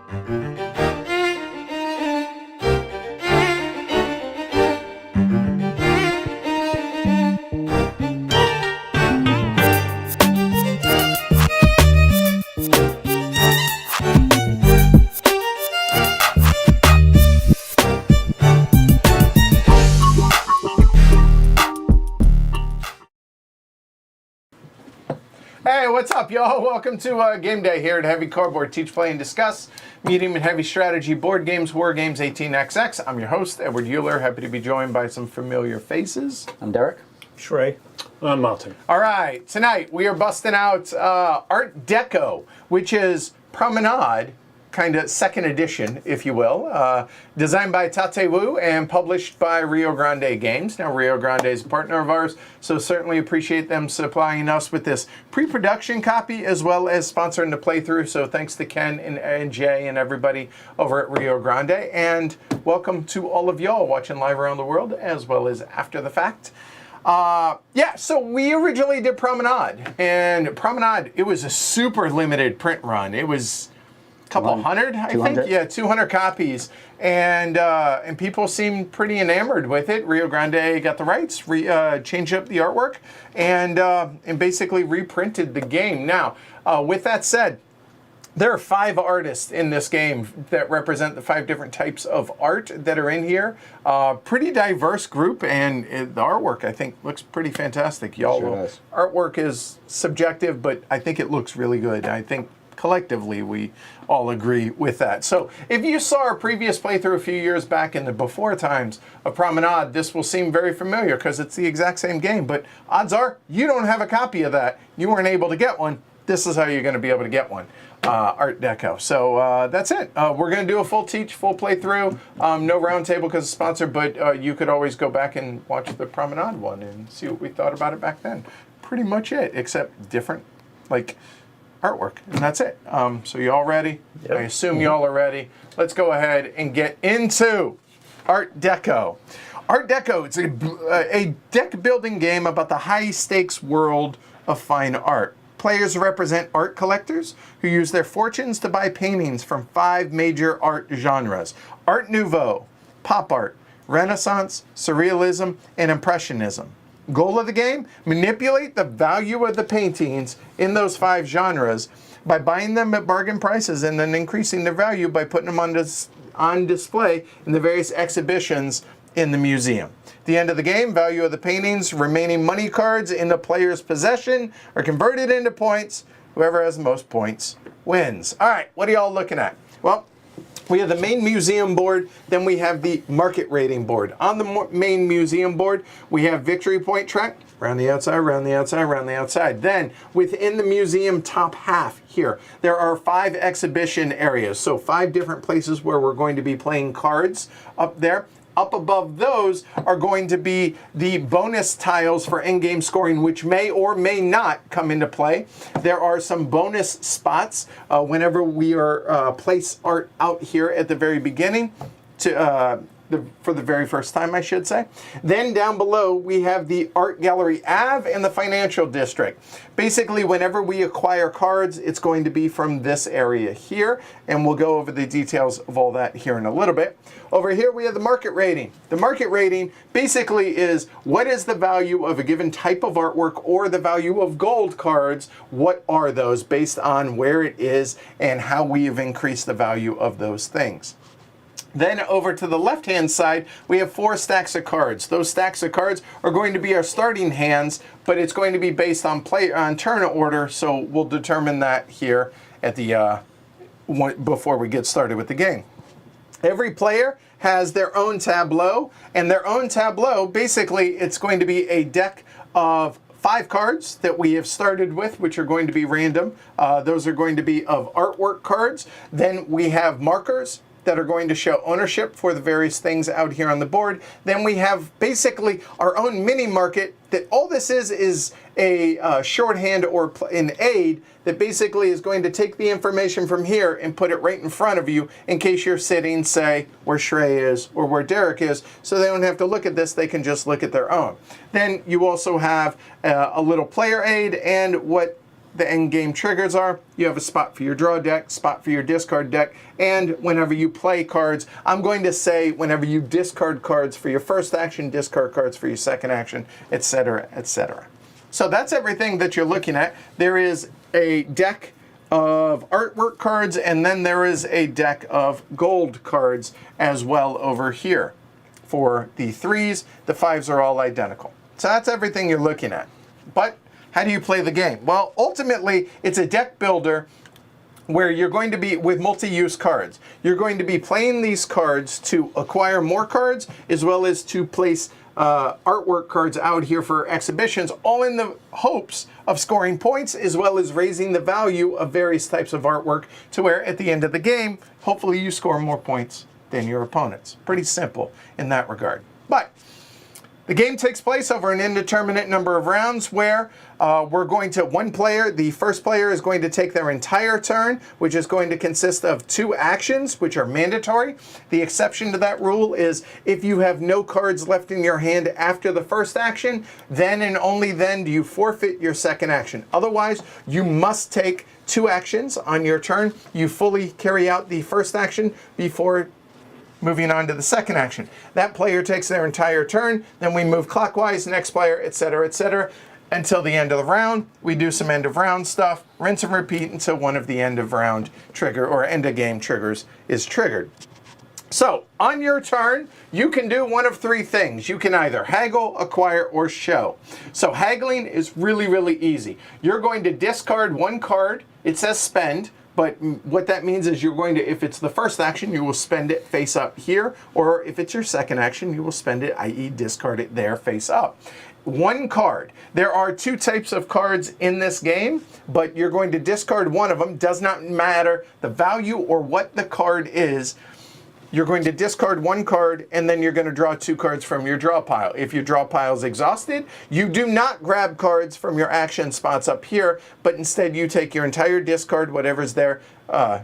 Hey, what's up, y'all? Welcome to Game Day here at Heavy Cardboard. Teach, play, and discuss medium and heavy strategy, board games, war games, 18xx. I'm your host, Edward Euler. Happy to be joined by some familiar faces. I'm Derek. Shrey. I'm Martin. All right, tonight we are busting out Art Decko, which is Promenade, kind of second edition, if you will. Designed by Tate Wu and published by Rio Grande Games. Now, Rio Grande is a partner of ours, so certainly appreciate them supplying us with this pre-production copy as well as sponsoring the playthrough. So thanks to Ken and Jay and everybody over at Rio Grande. And welcome to all of y'all watching live around the world as well as after the fact. So we originally did Promenade. And Promenade, it was a super limited print run. It was couple hundred, I think. Yeah, 200 copies. And people seemed pretty enamored with it. Rio Grande got the rights, changed up the artwork, and basically reprinted the game. Now, with that said, there are 5 artists in this game that represent the 5 different types of art that are in here. Pretty diverse group, and the artwork, I think, looks pretty fantastic. Y'all, sure artwork is subjective, but I think it looks really good. I think collectively, we all agree with that. So if you saw our previous playthrough a few years back in the before times of Promenade, this will seem very familiar because it's the exact same game. But odds are you don't have a copy of that. You weren't able to get one. This is how you're going to be able to get one. Art Decko. So that's it. We're going to do a full playthrough. No roundtable because it's sponsored, but you could always go back and watch the Promenade one and see what we thought about it back then. Pretty much it, except different, like, artwork, and that's it. So y'all ready? Yep. I assume y'all are ready. Let's go ahead and get into Art Decko. Art Decko, it's a deck building game about the high stakes world of fine art. Players represent art collectors who use their fortunes to buy paintings from 5 major art genres: Art Nouveau, pop art, Renaissance, Surrealism, and Impressionism. Goal of the game? Manipulate the value of the paintings in those 5 genres by buying them at bargain prices and then increasing their value by putting them on display in the various exhibitions in the museum. At the end of the game, value of the paintings, remaining money cards in the player's possession are converted into points. Whoever has the most points wins. All right, what are y'all looking at? Well, we have the main museum board, then we have the market rating board. On the main museum board, we have victory point track, around the outside, around the outside, around the outside. Then, within the museum top half here, there are 5 exhibition areas. So 5 different places where we're going to be playing cards up there. Up above those are going to be the bonus tiles for in-game scoring, which may or may not come into play. There are some bonus spots whenever we are place art out here at the very beginning for the very first time, I should say. Then down below, we have the Art Gallery Ave and the Financial District. Basically, whenever we acquire cards, it's going to be from this area here, and we'll go over the details of all that here in a little bit. Over here, we have the market rating. The market rating basically is what is the value of a given type of artwork or the value of gold cards. What are those based on where it is and how we have increased the value of those things. Then over to the left-hand side, we have 4 stacks of cards. Those stacks of cards are going to be our starting hands, but it's going to be based on turn order, so we'll determine that here at the before we get started with the game. Every player has their own tableau, and their own tableau, basically, it's going to be a deck of 5 cards that we have started with, which are going to be random. Those are going to be of artwork cards. Then we have markers that are going to show ownership for the various things out here on the board. Then we have basically our own mini market that all this is a shorthand or an aid that basically is going to take the information from here and put it right in front of you in case you're sitting, say, where Shrey is or where Derek is, so they don't have to look at this, they can just look at their own. Then you also have a little player aid and what the end game triggers are. You have a spot for your draw deck, spot for your discard deck, and whenever you play cards, I'm going to say whenever you discard cards for your first action, discard cards for your second action, etc., etc. So that's everything that you're looking at. There is a deck of artwork cards, and then there is a deck of gold cards as well over here. For the 3s, the 5s are all identical. So that's everything you're looking at. But how do you play the game? Well, ultimately, it's a deck builder where you're going to be with multi-use cards. You're going to be playing these cards to acquire more cards, as well as to place artwork cards out here for exhibitions, all in the hopes of scoring points, as well as raising the value of various types of artwork to where at the end of the game, hopefully you score more points than your opponents. Pretty simple in that regard. But the game takes place over an indeterminate number of rounds where we're going to, the first player is going to take their entire turn, which is going to consist of 2 actions, which are mandatory. The exception to that rule is if you have no cards left in your hand after the first action, then and only then do you forfeit your second action. Otherwise, you must take 2 actions on your turn. You fully carry out the first action before moving on to the second action. That player takes their entire turn, then we move clockwise, next player, etc., until the end of the round. We do some end of round stuff, rinse and repeat until one of the end of round trigger or end of game triggers is triggered. So on your turn, you can do one of 3 things. You can either haggle, acquire, or show. So haggling is really, really easy. You're going to discard 1 card. It says spend. But what that means is you're going to, if it's the first action, you will spend it face up here, or if it's your second action, you will spend it, i.e. discard it there face up. 1 card. There are 2 types of cards in this game, but you're going to discard one of them. Does not matter the value or what the card is. You're going to discard 1 card, and then you're going to draw 2 cards from your draw pile. If your draw pile is exhausted, you do not grab cards from your action spots up here, but instead you take your entire discard, whatever's there,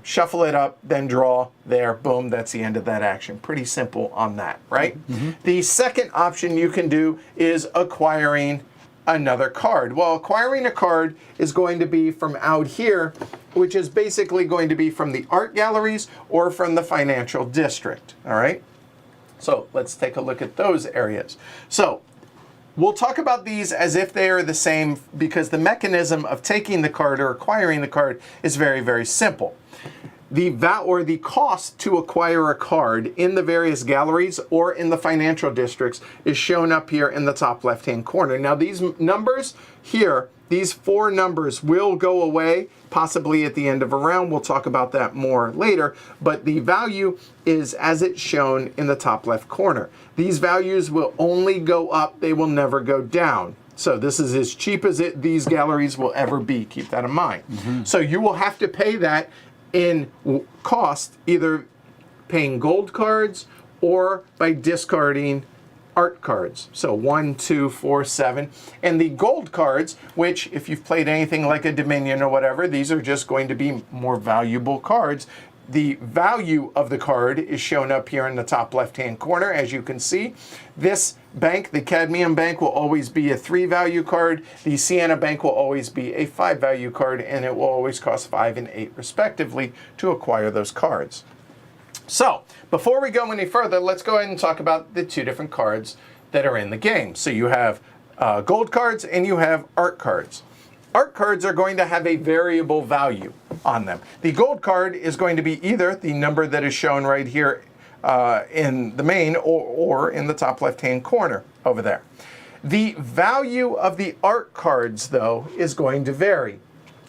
shuffle it up, then draw there. Boom, that's the end of that action. Pretty simple on that, right? Mm-hmm. The second option you can do is acquiring another card. Well, acquiring a card is going to be from out here, which is basically going to be from the art galleries or from the financial district, all right? So let's take a look at those areas. So we'll talk about these as if they are the same because the mechanism of taking the card or acquiring the card is very, very simple. The cost to acquire a card in the various galleries or in the financial districts is shown up here in the top left-hand corner. Now these numbers here, these 4 numbers will go away possibly at the end of a round. We'll talk about that more later, but the value is as it's shown in the top left corner. These values will only go up, they will never go down. So this is as cheap as these galleries will ever be. Keep that in mind. Mm-hmm. So you will have to pay that in cost, either paying gold cards or by discarding art cards. So 1, 2, 4, 7. And the gold cards, which if you've played anything like a Dominion or whatever, these are just going to be more valuable cards. The value of the card is shown up here in the top left-hand corner, as you can see. This bank, the Cadmium Bank, will always be a 3 value card. The Sienna Bank will always be a 5 value card, and it will always cost 5 and 8 respectively to acquire those cards. So, before we go any further, let's go ahead and talk about the 2 different cards that are in the game. So you have gold cards and you have art cards. Art cards are going to have a variable value on them. The gold card is going to be either the number that is shown right here in the main or in the top left-hand corner over there. The value of the art cards, though, is going to vary.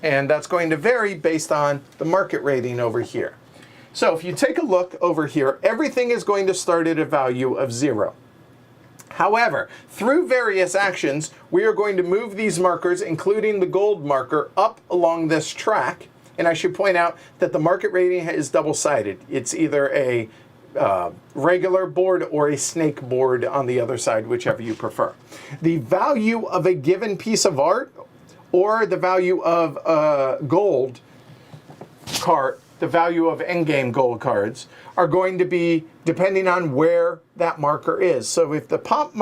And that's going to vary based on the market rating over here. So if you take a look over here, everything is going to start at a value of 0. However, through various actions, we are going to move these markers, including the gold marker, up along this track. And I should point out that the market rating is double-sided. It's either a regular board or a snake board on the other side, whichever you prefer. The value of a given piece of art or the value of gold card, the value of endgame gold cards, are going to be depending on where that marker is. So if the pop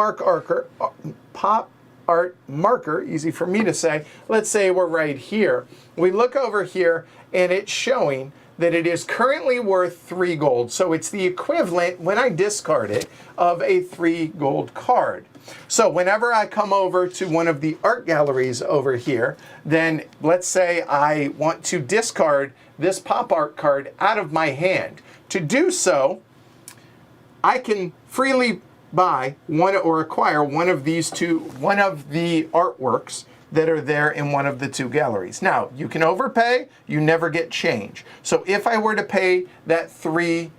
art marker, easy for me to say. Let's say we're right here. We look over here and it's showing that it is currently worth 3 gold. So it's the equivalent, when I discard it, of a 3 gold card. So whenever I come over to one of the art galleries over here, then let's say I want to discard this pop art card out of my hand. To do so, I can freely buy one or acquire one of the artworks that are there in one of the 2 galleries. Now, you can overpay, you never get change. So if I were to pay that 3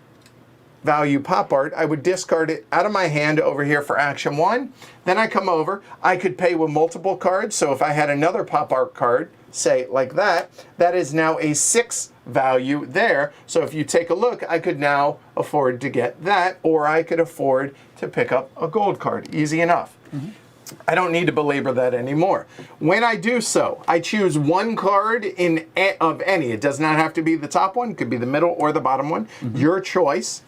value pop art, I would discard it out of my hand over here for action 1. Then I come over, I could pay with multiple cards. So if I had another pop art card, say like that, that is now a 6 value there. So if you take a look, I could now afford to get that, or I could afford to pick up a gold card. Easy enough. I don't need to belabor that anymore. When I do so, I choose one card of any. It does not have to be the top one. It could be the middle or the bottom one. Your choice.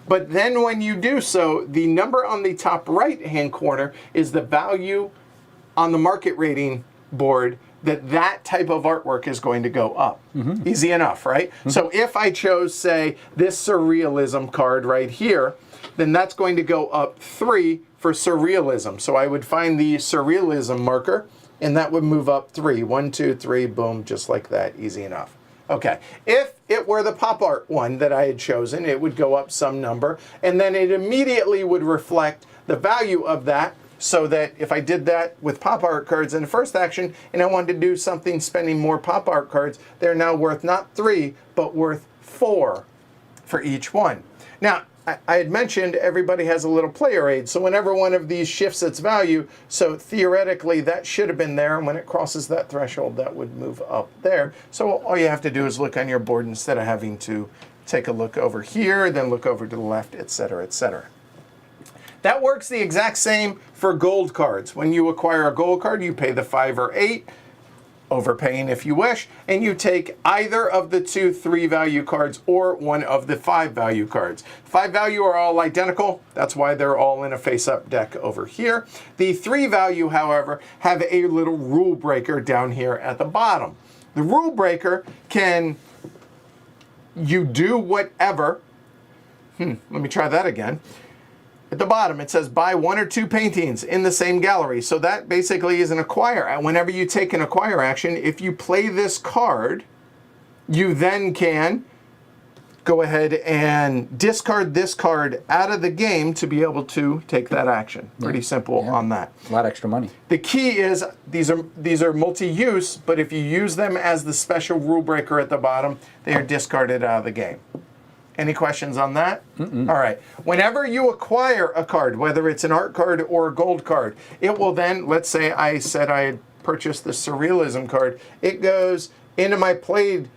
But then when you do so, the number on the top right-hand corner is the value on the market rating board that type of artwork is going to go up. Easy enough, right? So if I chose, say, this surrealism card right here, then that's going to go up 3 for surrealism. So I would find the surrealism marker, and that would move up 3. 1, 2, 3, boom, just like that. Easy enough. Okay, if it were the pop art one that I had chosen, it would go up some number, and then it immediately would reflect the value of that, so that if I did that with pop art cards in the first action, and I wanted to do something spending more pop art cards, they're now worth not 3, but worth 4 for each one. Now, I had mentioned everybody has a little player aid, so whenever one of these shifts its value, so theoretically that should have been there, and when it crosses that threshold, that would move up there. So all you have to do is look on your board instead of having to take a look over here, then look over to the left, etc., etc. That works the exact same for gold cards. When you acquire a gold card, you pay the 5 or 8, overpaying if you wish, and you take either of the 2 3 value cards or one of the 5 value cards. 5 value are all identical. That's why they're all in a face-up deck over here. The 3 value, however, have a little rule breaker down here at the bottom. The rule breaker you do whatever. Let me try that again. At the bottom, it says buy 1 or 2 paintings in the same gallery. So that basically is an acquire. Whenever you take an acquire action, if you play this card, you then can go ahead and discard this card out of the game to be able to take that action. Pretty simple on that. A lot of extra money. The key is these are multi-use, but if you use them as the special rule breaker at the bottom, they are discarded out of the game. Any questions on that? All right. Whenever you acquire a card, whether it's an art card or a gold card, it will then, let's say I said I had purchased the surrealism card, it goes into my played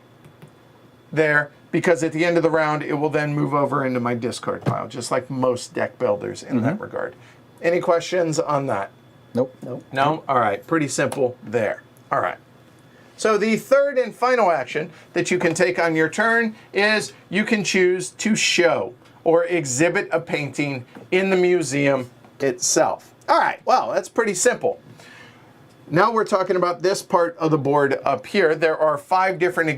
there, because at the end of the round, it will then move over into my discard pile, just like most deck builders in that regard. Any questions on that? Nope. No? All right. Pretty simple there. All right. So the third and final action that you can take on your turn is you can choose to show or exhibit a painting in the museum itself. All right, well, that's pretty simple. Now we're talking about this part of the board up here. There are 5 different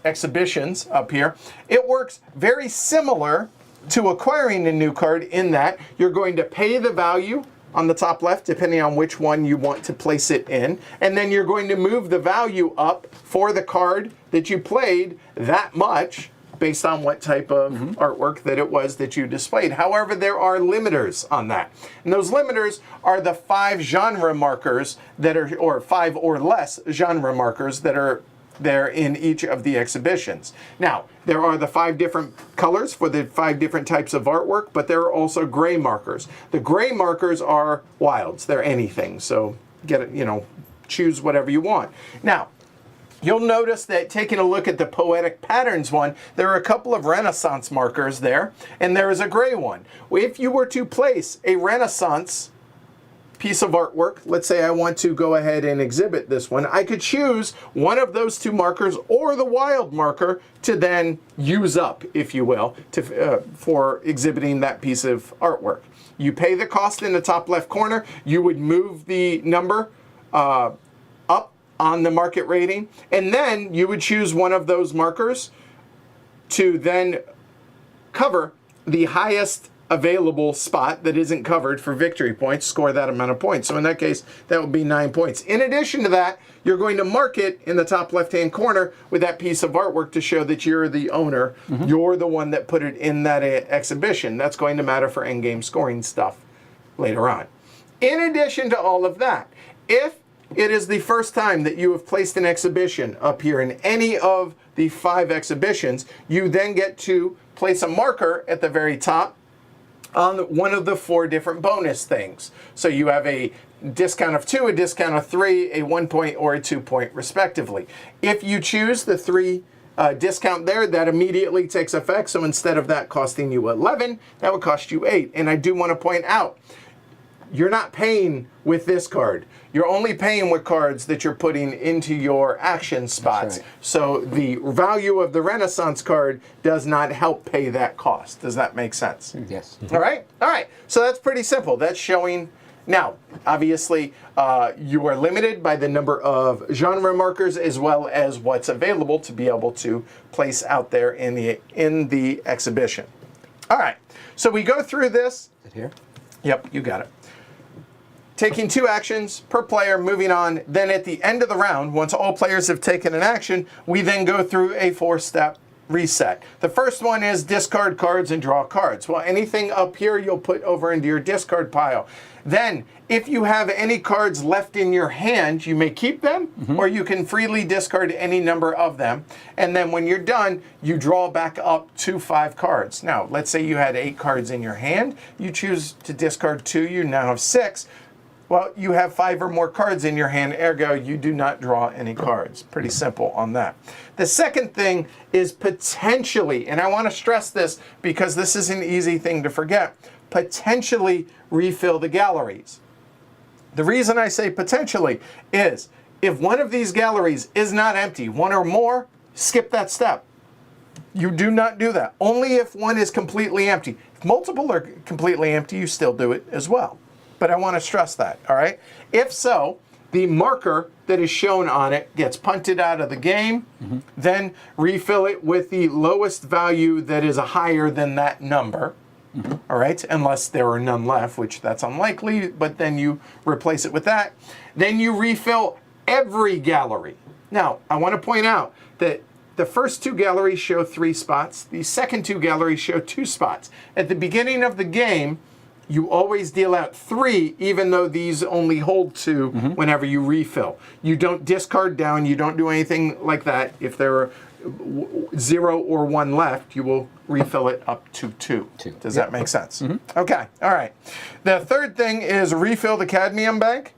exhibitions up here. It works very similar to acquiring a new card in that you're going to pay the value on the top left, depending on which one you want to place it in. And then you're going to move the value up for the card that you played that much based on what type of artwork that it was that you displayed. However, there are limiters on that. And those limiters are the 5 genre markers that are, or 5 or less genre markers that are there in each of the exhibitions. Now, there are the 5 different colors for the 5 different types of artwork, but there are also gray markers. The gray markers are wilds. They're anything. So get it, choose whatever you want. Now, you'll notice that taking a look at the Poetic Patterns one, there are a couple of Renaissance markers there, and there is a gray one. If you were to place a Renaissance piece of artwork, let's say I want to go ahead and exhibit this one, I could choose one of those two markers or the wild marker to then use up, if you will, for exhibiting that piece of artwork. You pay the cost in the top left corner. You would move the number up on the market rating, and then you would choose one of those markers to then cover the highest available spot that isn't covered for victory points, score that amount of points. So in that case, that would be 9 points. In addition to that, you're going to mark it in the top left-hand corner with that piece of artwork to show that you're the owner. You're the one that put it in that exhibition. That's going to matter for endgame scoring stuff later on. In addition to all of that, if it is the first time that you have placed an exhibition up here in any of the 5 exhibitions, you then get to place a marker at the very top on one of the 4 different bonus things. So you have a discount of 2, a discount of 3, a 1 point, or a 2 point, respectively. If you choose the 3 discount there, that immediately takes effect. So instead of that costing you 11, that would cost you 8. And I do want to point out, you're not paying with this card. You're only paying with cards that you're putting into your action spots. Right. So the value of the Renaissance card does not help pay that cost. Does that make sense? Yes. All right? All right. So that's pretty simple. That's showing. Now, obviously, you are limited by the number of genre markers as well as what's available to be able to place out there in the exhibition. All right. So we go through this. Is it here? Yep, you got it. Taking 2 actions per player, moving on. Then at the end of the round, once all players have taken an action, we then go through a 4-step reset. The first one is discard cards and draw cards. Well, anything up here you'll put over into your discard pile. Then, if you have any cards left in your hand, you may keep them, or you can freely discard any number of them. And then when you're done, you draw back up to 5 cards. Now, let's say you had 8 cards in your hand. You choose to discard 2, you now have 6. Well, you have 5 or more cards in your hand, ergo, you do not draw any cards. Pretty simple on that. The second thing is potentially, and I want to stress this because this is an easy thing to forget, potentially refill the galleries. The reason I say potentially is if one of these galleries is not empty, 1 or more, skip that step. You do not do that. Only if one is completely empty. If multiple are completely empty, you still do it as well. But I want to stress that, all right? If so, the marker that is shown on it gets punted out of the game, then refill it with the lowest value that is higher than that number, all right? Unless there are none left, which that's unlikely, but then you replace it with that. Then you refill every gallery. Now, I want to point out that the first 2 galleries show 3 spots. The second 2 galleries show 2 spots. At the beginning of the game, you always deal out 3, even though these only hold 2 whenever you refill. You don't discard down, you don't do anything like that. If there are 0 or 1 left, you will refill it up to 2. Does that make sense? Okay, all right. The third thing is refill the cadmium bank.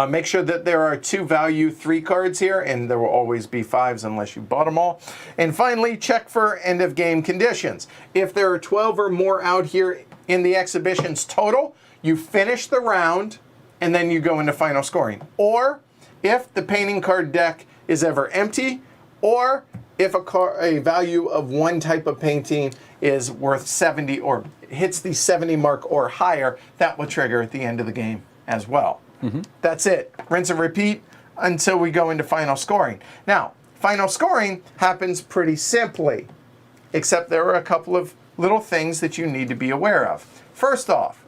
Make sure that there are 2 value 3 cards here, and there will always be 5s unless you bought them all. And finally, check for end of game conditions. If there are 12 or more out here in the exhibitions total, you finish the round and then you go into final scoring. Or if the painting card deck is ever empty, or if a value of one type of painting is worth 70 or hits the 70 mark or higher, that will trigger at the end of the game as well. That's it. Rinse and repeat until we go into final scoring. Now, final scoring happens pretty simply, except there are a couple of little things that you need to be aware of. First off,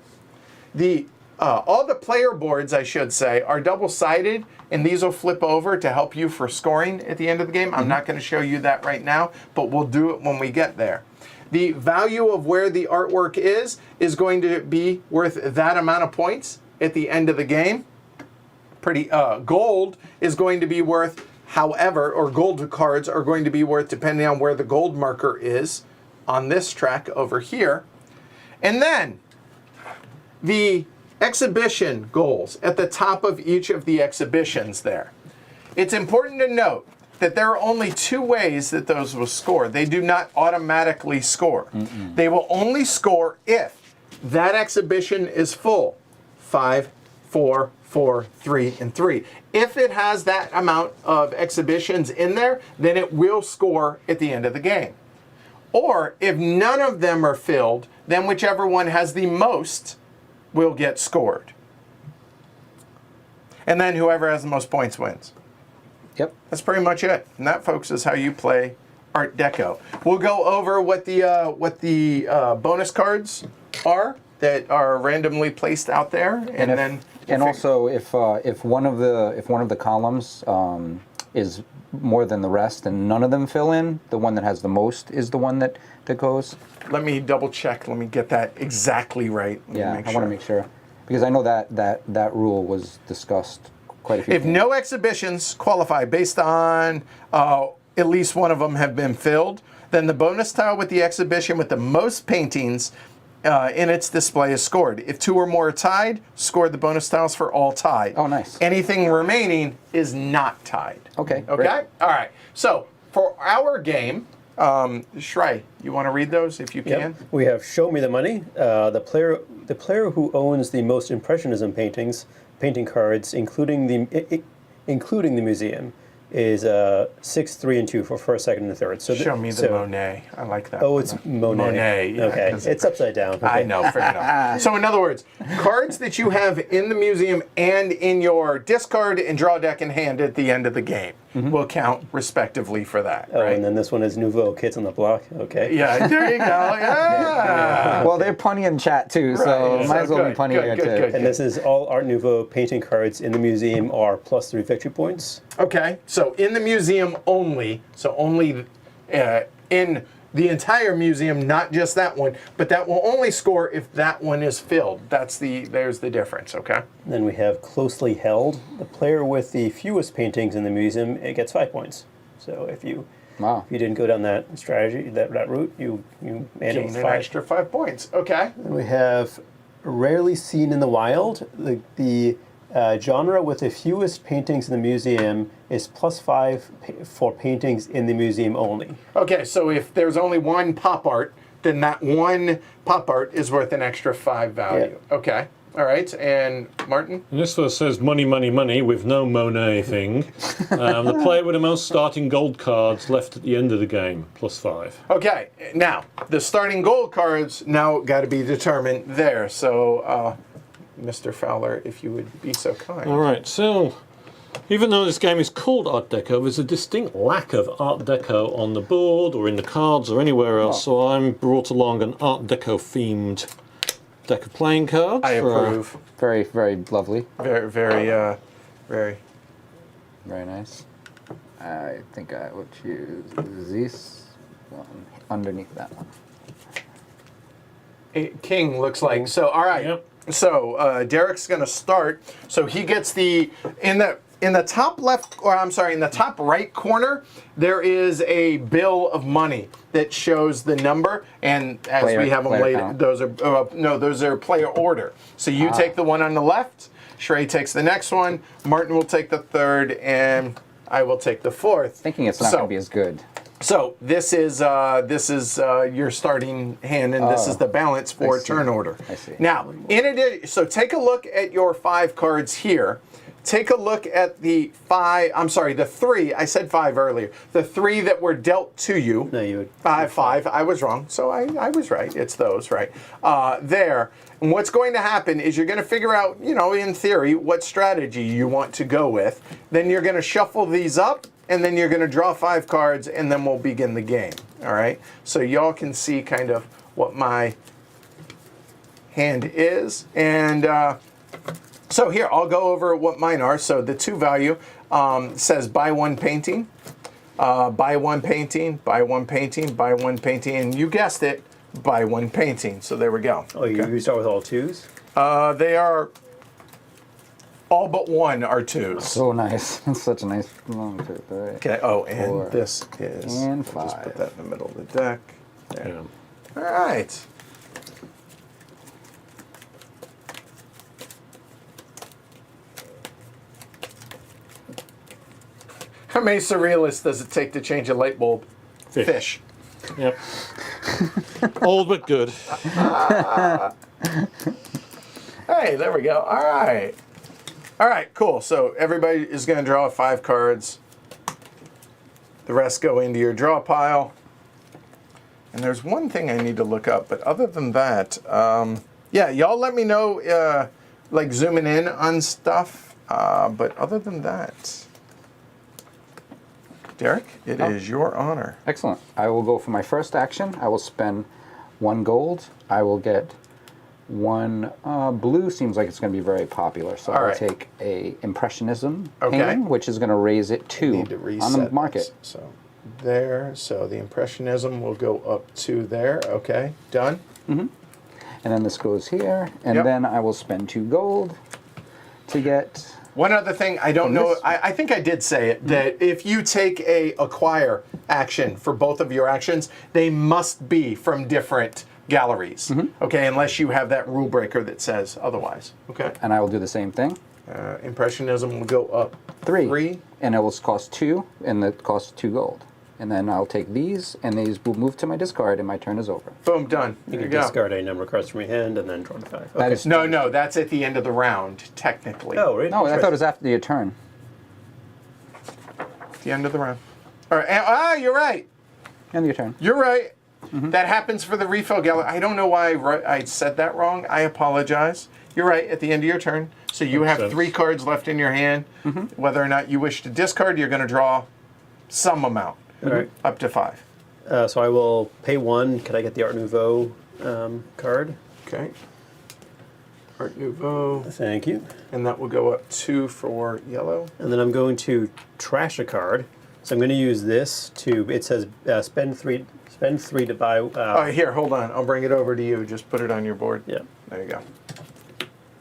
all the player boards, I should say, are double-sided, and these will flip over to help you for scoring at the end of the game. I'm not going to show you that right now, but we'll do it when we get there. The value of where the artwork is going to be worth that amount of points at the end of the game. Gold is going to be worth, however, or gold cards are going to be worth depending on where the gold marker is on this track over here. And then the exhibition goals at the top of each of the exhibitions there. It's important to note that there are only 2 ways that those will score. They do not automatically score. They will only score if that exhibition is full. 5 4, 4, 3, and 3. If it has that amount of exhibitions in there, then it will score at the end of the game. Or if none of them are filled, then whichever one has the most will get scored. And then whoever has the most points wins. Yep. That's pretty much it. And that, folks, is how you play Art Deco. We'll go over what the bonus cards are that are randomly placed out there, and also if one of the columns is more than the rest and none of them fill in, the one that has the most is the one that goes. Let me double check. Let me get that exactly right. I want to make sure, because I know that rule was discussed quite a few If times. no exhibitions qualify based on at least one of them have been filled, then the bonus tile with the exhibition with the most paintings in its display is scored. If 2 or more are tied, score the bonus tiles for all tied. Oh, nice. Anything remaining is not tied. Okay. Okay? Great. All right. So for our game, Shrey, you want to read those if you can? Yep. We have Show Me the Money. The player who owns the most Impressionism painting cards, including the museum, is 6, 3, and 2 for first, second, and third. So Show me the Monet. I like that. Oh, it's Monet. Monet. Yeah, okay, 'cause it's upside down. Okay. I know, fair enough. So in other words, cards that you have in the museum and in your discard and draw deck in hand at the end of the game will count respectively for that, Oh, right? and then this one is Nouveau Kids on the Block. Okay. Yeah, there you go. Yeah. Well, they're punny in chat too, so Right, might as well good, be punny good, here good, too. good. And this is all Art Nouveau painting cards in the museum are +3 victory points. Okay, so in the museum only, so only in the entire museum, not just that one, but that will only score if that one is filled. There's the difference, okay? Then we have Closely Held. The player with the fewest paintings in the museum, it gets 5 points. So if you didn't go down that strategy, that route, you managed Gain an 5. extra 5 points, okay? Then we have Rarely Seen in the Wild. The genre with the fewest paintings in the museum is +5 for paintings in the museum only. Okay, so if there's only one pop art, then that one pop art is worth an extra 5 value. Yeah. Okay, all right, and Martin? And this verse says money, money, money with no Monet thing. The player with the most starting gold cards left at the end of the game, +5. Okay, now, the starting gold cards now got to be determined there, so Mr. Fowler, if you would be so kind. All right, so even though this game is called Art Deco, there's a distinct lack of Art Deco on the board or in the cards or anywhere else. So I'm brought along an Art Deco themed deck of playing cards. I approve. Very, very lovely. Very, very. Very nice. I think I would choose this one underneath that one. King looks like. So, all right. Yep. So Derek's going to start. So he gets in the top left, or I'm sorry, in the top right corner, there is a bill of money that shows the number, and as we have them player laid, count. those are player order. So you take the one on the left, Shrey takes the next one, Martin will take the third, and I will take the fourth. Thinking it's not going to be as good. So this is your starting hand, and this is the balance for turn order. I see. Now, in addition, so take a look at your 5 cards here. Take a look at the 5. I'm sorry, the 3. I said 5 earlier. The 3 that were dealt to you. No, you would. 5. I was wrong. So I was right. It's those, right? There. And what's going to happen is you're going to figure out, in theory, what strategy you want to go with. Then you're going to shuffle these up. And then you're going to draw 5 cards, and then we'll begin the game. All right? So y'all can see kind of what my hand is. And so here, I'll go over what mine are. So the 2 value says buy 1 painting, buy 1 painting, buy 1 painting, buy 1 painting. And you guessed it, buy 1 painting. So there we go. Oh, you start with all 2s? They are... all but 1 are 2s. So nice. That's such a nice long trip. All right. Okay. Oh, and 4 this is. and I'll just 5. put that in the middle of the deck. There. Yeah. All right. How many surrealists does it take to change a light bulb? Fish. Yep. Old but good. Hey, there we go. All right. All right, cool. So everybody is going to draw 5 cards. The rest go into your draw pile. And there's one thing I need to look up, but other than that, yeah, y'all let me know, like zooming in on stuff. But other than that, Derek, it is your honor. Excellent. I will go for my first action. I will spend 1 gold. I will get 1 blue. Seems like it's going to be very popular, so All I'll right. take a Impressionism Okay. painting, which is going to raise it 2 Need to reset on the market. this. So there. So the Impressionism will go up to there. Okay, done. And then this goes here, and Yep. then I will spend 2 gold to get. One other thing, I don't know, this- I think I did say it, that if you take a acquire action for both of your actions, they must be from different galleries. Okay, unless you have that rule breaker that says otherwise. Okay. And I will do the same thing. Impressionism will go up 3. And it will cost 2, and it costs 2 gold. And then I'll take these, and these will move to my discard, and my turn is over. Boom, done. You There can you go. discard a number of cards from your hand and then draw to 5. That Okay. is No, that's at the end of the round, technically. Oh, really? No, I thought it was after your turn. At the end of the round. All right. You're right. End of your turn. You're right. That happens for the refill gallery. I don't know why I said that wrong. I apologize. You're right, at the end of your turn. So you Makes have sense. 3 cards left in your hand. Whether or not you wish to discard, you're going to draw some amount, All right. up to 5. So I will pay 1. Could I get the Art Nouveau card? Okay. Art Nouveau. Thank you. And that will go up 2 for yellow. And then I'm going to trash a card. So I'm going to use this to. It says spend 3 to buy. Oh, here, hold on. I'll bring it over to you. Just put it on your board. Yeah. There you go.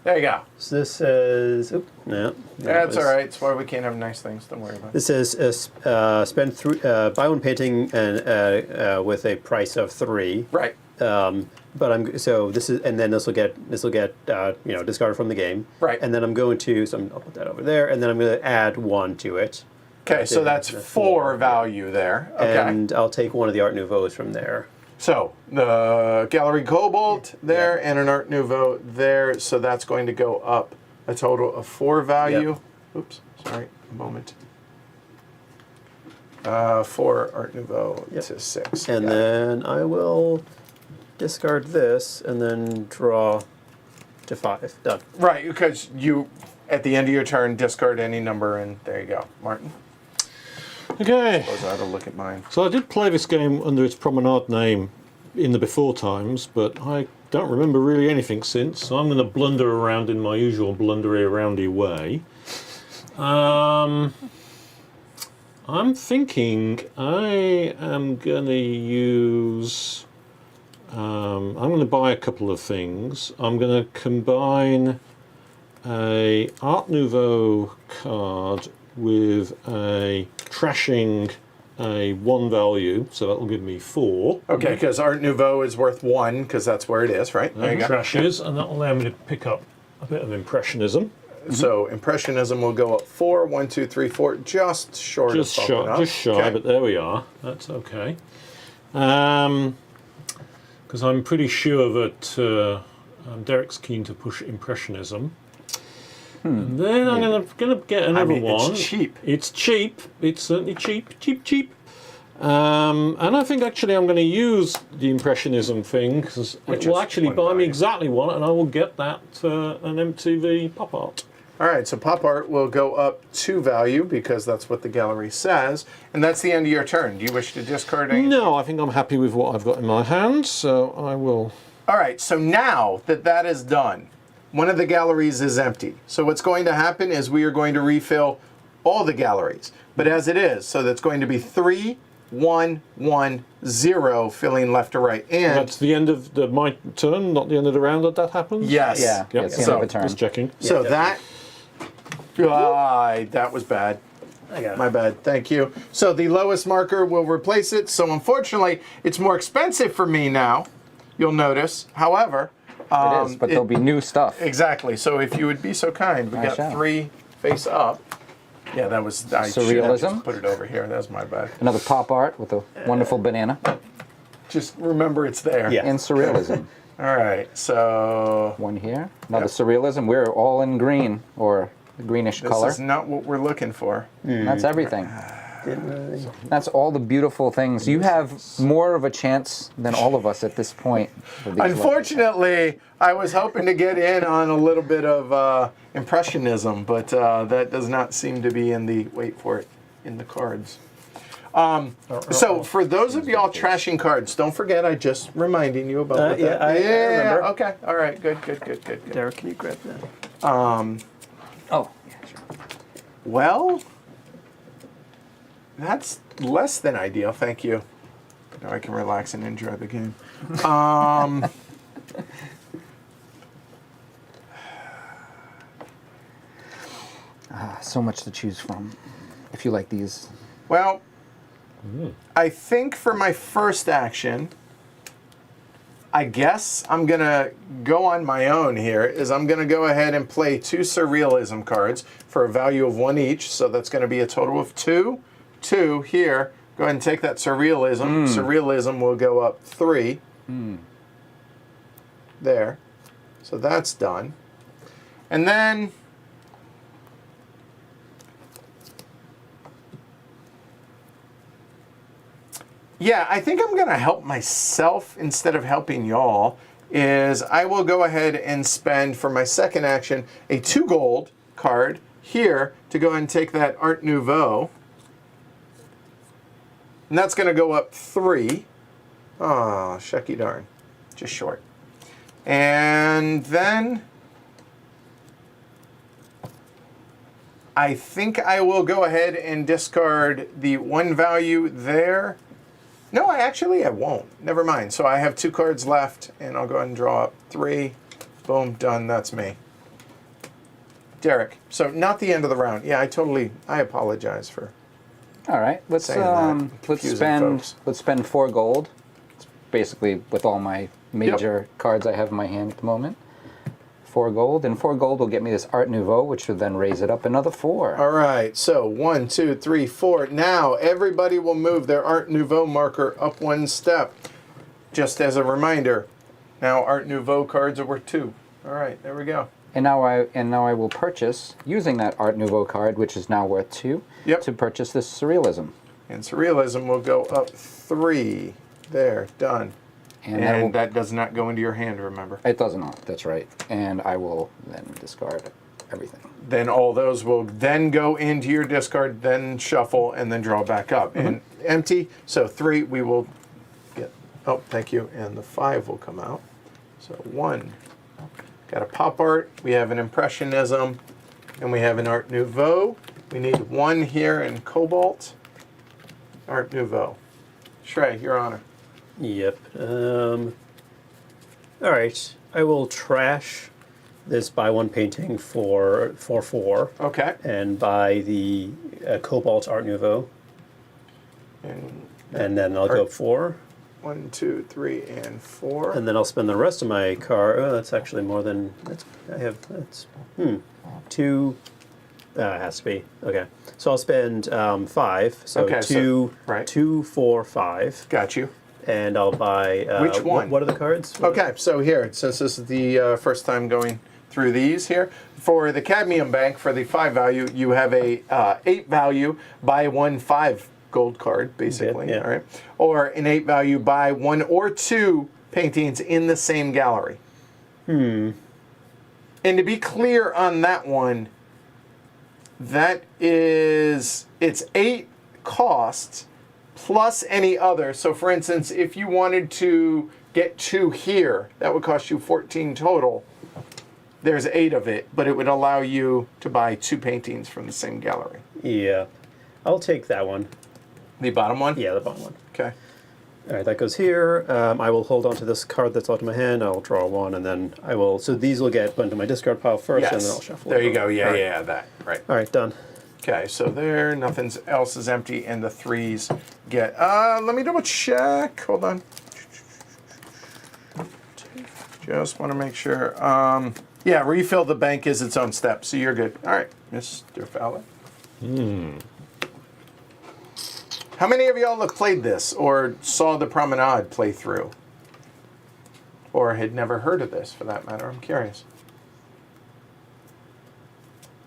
There you go. So this says. Oop, no. That's all right. It's why we can't have nice things. Don't worry about it. This says buy 1 painting and with a price of 3. Right. But I'm so this is, and then this will get discarded from the game. Right. And then I'm going to, I'll put that over there, and then I'm going to add 1 to it. Okay, so that's 4 value there. Okay. And I'll take one of the Art Nouveaux from there. So the Gallery Cobalt there and an Art Nouveau there. So that's going to go up a total of 4 value. Yep. Oops, sorry, a moment. 4 Art Nouveau Yep. to 6. And Yeah. then I will discard this and then draw to 5. Done. Right, because you, at the end of your turn, discard any number, and there you go. Martin, Okay. I ought to look at mine. So I did play this game under its Promenade name in the before times, but I don't remember really anything since, so I'm going to blunder around in my usual blundery aroundy way. I'm thinking I am going to use... I'm going to buy a couple of things. I'm going to combine a Art Nouveau card with a trashing a 1 value, so that will give me 4. Okay, because Art Nouveau is worth 1, because that's where it is, right? There you go. Trashes, and that will allow me to pick up a bit of Impressionism. So Impressionism will go up 4, 1, 2, 3, 4, just short Just of bumping up. shy, Okay. but there we are. That's okay. Because I'm pretty sure that Derek's keen to push Impressionism. And then I'm gonna get another one. It's cheap. It's cheap. It's certainly cheap. And I think actually I'm going to use the Impressionism thing because Which it will is actually 1 buy me value. exactly one, and I will get that an MTV pop art. All right, so Pop Art will go up 2 value because that's what the gallery says, and that's the end of your turn. Do you wish to discard any? No, I think I'm happy with what I've got in my hand, so I will. All right, so now that that is done, one of the galleries is empty. So what's going to happen is we are going to refill all the galleries. But as it is, so that's going to be 3, 1, 1, 0, filling left to right. And That's the end of my turn, not the end of the round that happens? yes. Yeah, Yep. it's the end So, of a turn. Just checking. So Yeah, that was bad. I got it. My bad. Thank you. So the lowest marker will replace it. So unfortunately, it's more expensive for me now. You'll notice. However, It is, but there'll be new stuff. exactly. So if you would be so kind, we I got shall. 3 face up. Yeah, that was. I should have Surrealism? just put it over here. That was my bad. Another pop art with a wonderful banana. Just remember it's there. Yeah. And surrealism. All right. So One here. Another Yep. surrealism. We're all in green, or the greenish This color. is not what we're looking for. That's everything. Didn't really. That's all the beautiful things. You have more of a chance than all of us at this point. with these Unfortunately, I was hoping to get in on a little bit of impressionism, but that does not seem to be in the, wait for it, in the cards. So for those of y'all trashing cards, don't forget I just reminding you about what yeah, that. I remember. Okay. All right. Good. Derek, can you grab that? Oh, yeah, sure. Well, that's less than ideal. Thank you. Now I can relax and enjoy the game. So much to choose from. If you like these. Well, I think for my first action, I guess I'm going to go on my own here, is I'm going to go ahead and play 2 Surrealism cards for a value of 1 each, so that's going to be a total of 2. 2 here. Go ahead and take that Surrealism. Surrealism will go up 3. There. So that's done. And then yeah, I think I'm going to help myself instead of helping y'all. Is I will go ahead and spend for my second action a 2 gold card here to go ahead and take that Art Nouveau. And that's going to go up 3. Oh, shucky darn. Just short. And then I think I will go ahead and discard the 1 value there. No, I won't. Never mind. So I have 2 cards left, and I'll go ahead and draw up 3. Boom, done. That's me. Derek. So not the end of the round. Yeah, I apologize for. All right, let's Saying that. let's Confusing spend 4 gold. It's basically with all my major cards I have in my hand at the moment. 4 gold, and 4 gold will get me this Art Nouveau, which will then raise it up another 4. All right, so 1, 2, 3, 4. Now everybody will move their Art Nouveau marker up 1 step. Just as a reminder, now Art Nouveau cards are worth 2. All right, there we go. And now I will purchase using that Art Nouveau card, which is now worth 2, to purchase this Surrealism. And Surrealism will go up 3. There, done. And that does not go into your hand, remember? It does not. That's right. And I will then discard everything. Then all those will then go into your discard, then shuffle, and then draw back up. And empty. So 3 we will get. Oh, thank you. And the 5 will come out. So 1. Got a pop art. We have an Impressionism. And we have an Art Nouveau. We need 1 here in Cobalt. Art Nouveau. Shrey, your honor. Yep. All right. I will trash this buy 1 painting for 4. Okay. And buy the Cobalt Art Nouveau. And then I'll go 4. 1, 2, 3, and 4. And then I'll spend the rest of my card. Oh, that's actually more than that's 2. It has to be okay. So I'll spend 5. So Okay, 2, right. 2, 4, 5. Got you. And I'll buy. Which one? What are the cards? Okay, so here, since this is the first time going through these here, for the Cadmium Bank, for the 5 value, you have a 8 value, buy 1 5 gold card, basically, Yeah. all right? Or an 8 value, buy 1 or 2 paintings in the same gallery. And to be clear on that one, that is, it's 8 costs plus any other. So for instance, if you wanted to get 2 here, that would cost you 14 total. There's 8 of it, but it would allow you to buy 2 paintings from the same gallery. Yeah. I'll take that one. The bottom one? Yeah, the bottom one. Okay. All right, that goes here. I will hold on to this card that's out of my hand. I'll draw 1, and then I will. So these will get put into my discard pile first, and then I'll shuffle. There you them. go. Yeah, All right. yeah, that. Right. All right, done. Okay, so there, nothing else is empty, and the 3s get. Let me double check. Hold on. Just want to make sure. Yeah, refill the bank is its own step, so you're good. All right, Mr. Fowler. How many of y'all have played this or saw the Promenade playthrough? Or had never heard of this, for that matter? I'm curious.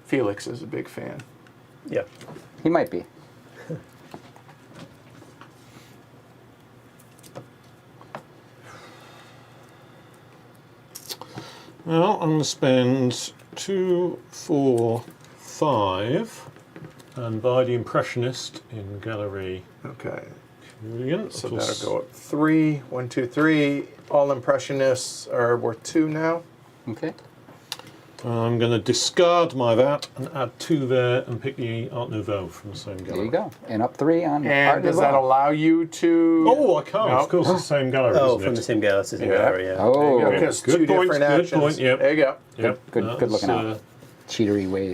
Felix is a big fan. Yeah. He might be. Well, I'm going to spend 2, 4, 5, and buy the Impressionist in Gallery Okay. Julian. So that'll go up 3. 1, 2, 3. All Impressionists are worth 2 now. Okay. I'm going to discard my that and add 2 there and pick the Art Nouveau from the same gallery. There you go. And up 3 on And Art does Nouveau. that allow you to... Oh, I can't. No. Of course, it's the same gallery, Oh, isn't from it? the same galaxy, same Yeah. gallery, yeah. Oh, There you go, 'cause Good two point, different good actions. point, yep. There you go. Yep. good looking out. Cheatery ways.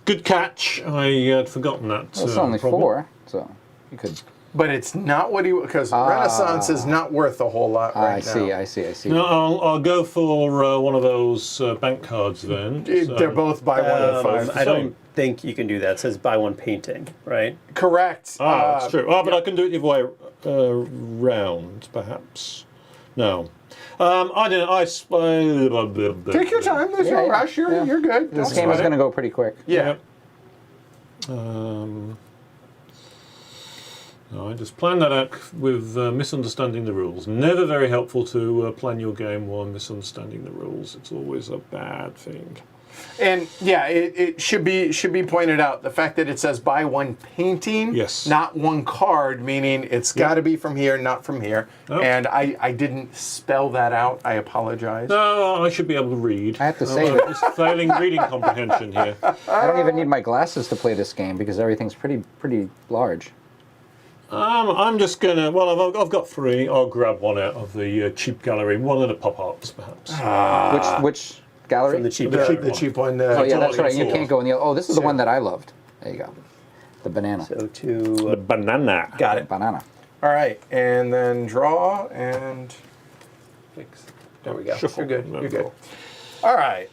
Good catch. I had forgotten that. Well, it's only problem. 4, so you could. But it's not what he... Because Renaissance is not worth a whole lot right now. I see. No, I'll go for one of those bank cards then. They're both by 1 and 5. I don't think you can do that. It says buy one painting, right? Correct. That's true. Oh, but I can do it the other way round, perhaps. No. I didn't. Take your time. There's no Yeah, rush. You're good. This Don't game is sweat going to it. go pretty quick. Yeah. No, I just planned that out with misunderstanding the rules. Never very helpful to plan your game while misunderstanding the rules. It's always a bad thing. And yeah, it should be pointed out the fact that it says buy one painting, Yes. not one card, meaning it's got to be from here, not from here. Oh. And I didn't spell that out. I apologize. No, I should be able to read. I have to say I'm that- just failing reading comprehension here. I don't even need my glasses to play this game because everything's pretty large. I'm just gonna. Well, I've got 3. I'll grab one out of the cheap gallery. One of the pop arts, perhaps. Which gallery? From the cheap The gallery. The cheap one. Oh yeah, that's only right. You 4. can't go in the. Oh, this is the one that I loved. There you go. The banana. So The to banana. got it. Banana. All right, and then draw and fix. There we go. Shuffle. You're good. No You're good. draw. All right.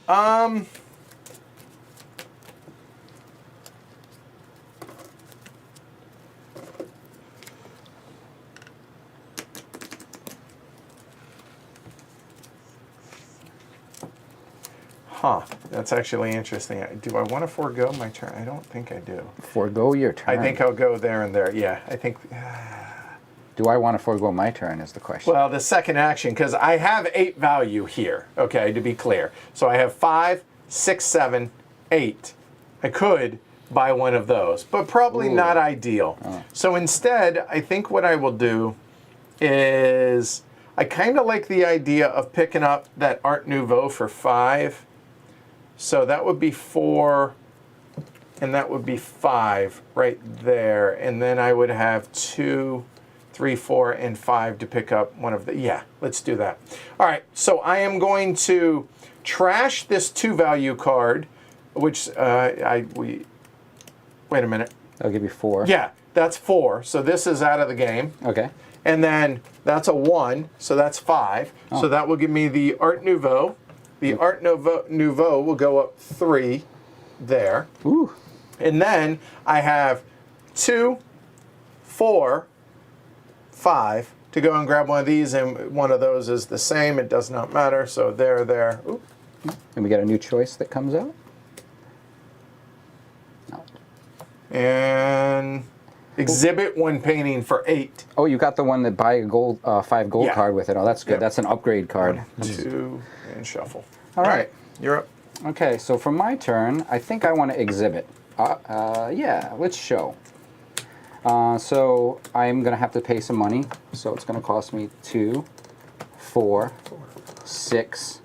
Huh. That's actually interesting. Do I want to forego my turn? I don't think I do. Forgo your turn. I think I'll go there and there. Yeah, I think. Do I want to forego my turn? Is the question. Well, the second action, because I have 8 value here, okay, to be clear. So I have 5, 6, 7, 8. I could buy one of those, but probably not ideal. So instead, I think what I will do is I kind of like the idea of picking up that Art Nouveau for 5. So that would be 4, and that would be 5 right there. And then I would have 2, 3, 4, and 5 to pick up one of the, yeah, let's do that. All right, so I am going to trash this 2 value card, which wait a minute. I'll give you 4. Yeah, that's 4, so this is out of the game. Okay. And then that's a 1, so that's 5. So that will give me the Art Nouveau. The Art Nouveau will go up 3 there. Ooh. And then I have 2, 4, 5 to go and grab one of these, and one of those is the same. It does not matter. So there. Ooh. And we get a new choice that comes out. No. And exhibit 1 painting for 8. Oh, you got the one that buy a gold, 5 gold Yeah. card with it. Oh, that's good. Yep. That's an upgrade card. 2 and shuffle. All right. You're up. Okay, so for my turn, I think I want to exhibit. Yeah, let's show. So I'm going to have to pay some money. So it's going to cost me 2, 4, 6,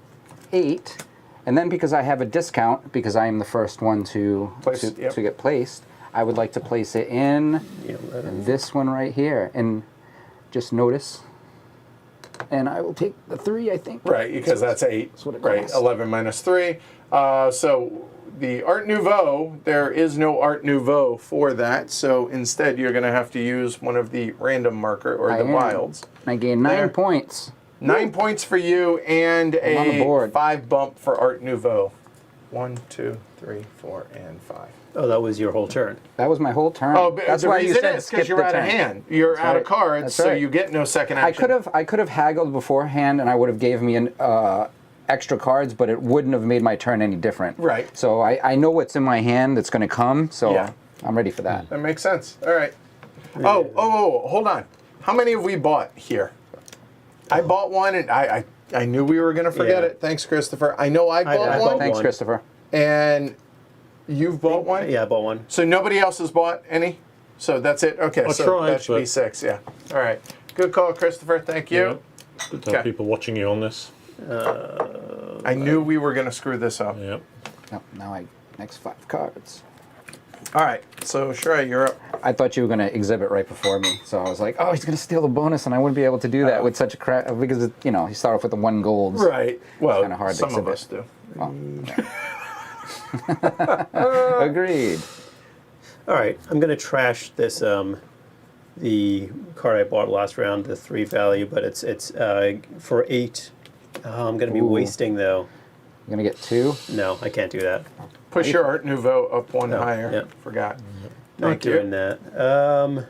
8. And then because I have a discount, because I am the first one to get placed, I would like to place it in this one right here. And just notice. And I will take the 3, I think. Right, because that's 8. That's what it right, costs. 11 minus 3. So the Art Nouveau, there is no Art Nouveau for that. So instead, you're going to have to use one of the random marker or the wilds. I gain 9 There. points. 9 points for you and I'm on the a board. 5 bump for Art Nouveau. 1, 2, 3, 4, and 5. Oh, that was your whole turn. That was my whole turn. Oh, but that's the why you reason said is skip because you're the out of turn. hand. You're out of right. cards, That's so right. you get no second action. I could have haggled beforehand, and I would have gave me extra cards, but it wouldn't have made my turn any different. Right. So I know what's in my hand that's going to come, so Yeah. I'm ready for that. That makes sense. All right. Oh, hold on. How many have we bought here? I bought one, and I knew we were going to forget Yeah. it. Thanks, Christopher. I know I bought I one, bought Thanks, one. Christopher. and you've bought one? Yeah, I bought one. So nobody else has bought any? So that's it? Okay, I so tried, that should be but- 6, yeah. All right. Good call, Christopher. Thank you. Yeah. Good to have Okay. people watching you on this. I knew we were going to screw this up. Yep. Yep, now next 5 cards. All right, so Shreya, you're up. I thought you were going to exhibit right before me, so I was like, oh, he's going to steal the bonus, and I wouldn't be able to do that with such a crap, because, you start off with the 1 gold. Right. Well, kinda hard to some of exhibit. us do. Agreed. All right, I'm going to trash this. The card I bought last round, the 3 value, but it's for 8. I'm going to be Ooh. wasting though. I'm going to get 2. No, I can't do that. Push your Art Nouveau up 1 Oh, higher. yeah. Forgot. Not Thank doing you. that.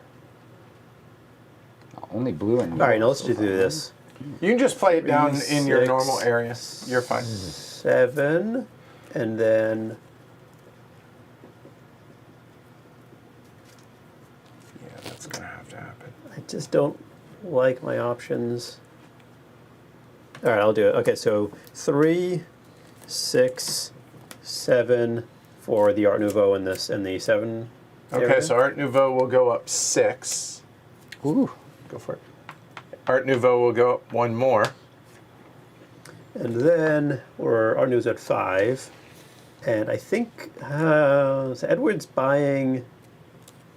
Only blue and All right, now let's just do this. You can just play it down 3, in your 6, normal area. You're fine. 7, and then Yeah, that's going to have to happen. I just don't like my options. All right, I'll do it. Okay, so 3, 6, 7 for the Art Nouveau and this and the 7. Okay, area. so Art Nouveau will go up 6. Ooh. Go for it. Art Nouveau will go up 1 more. And then Art Nouveau's at 5, and I think so Edward's buying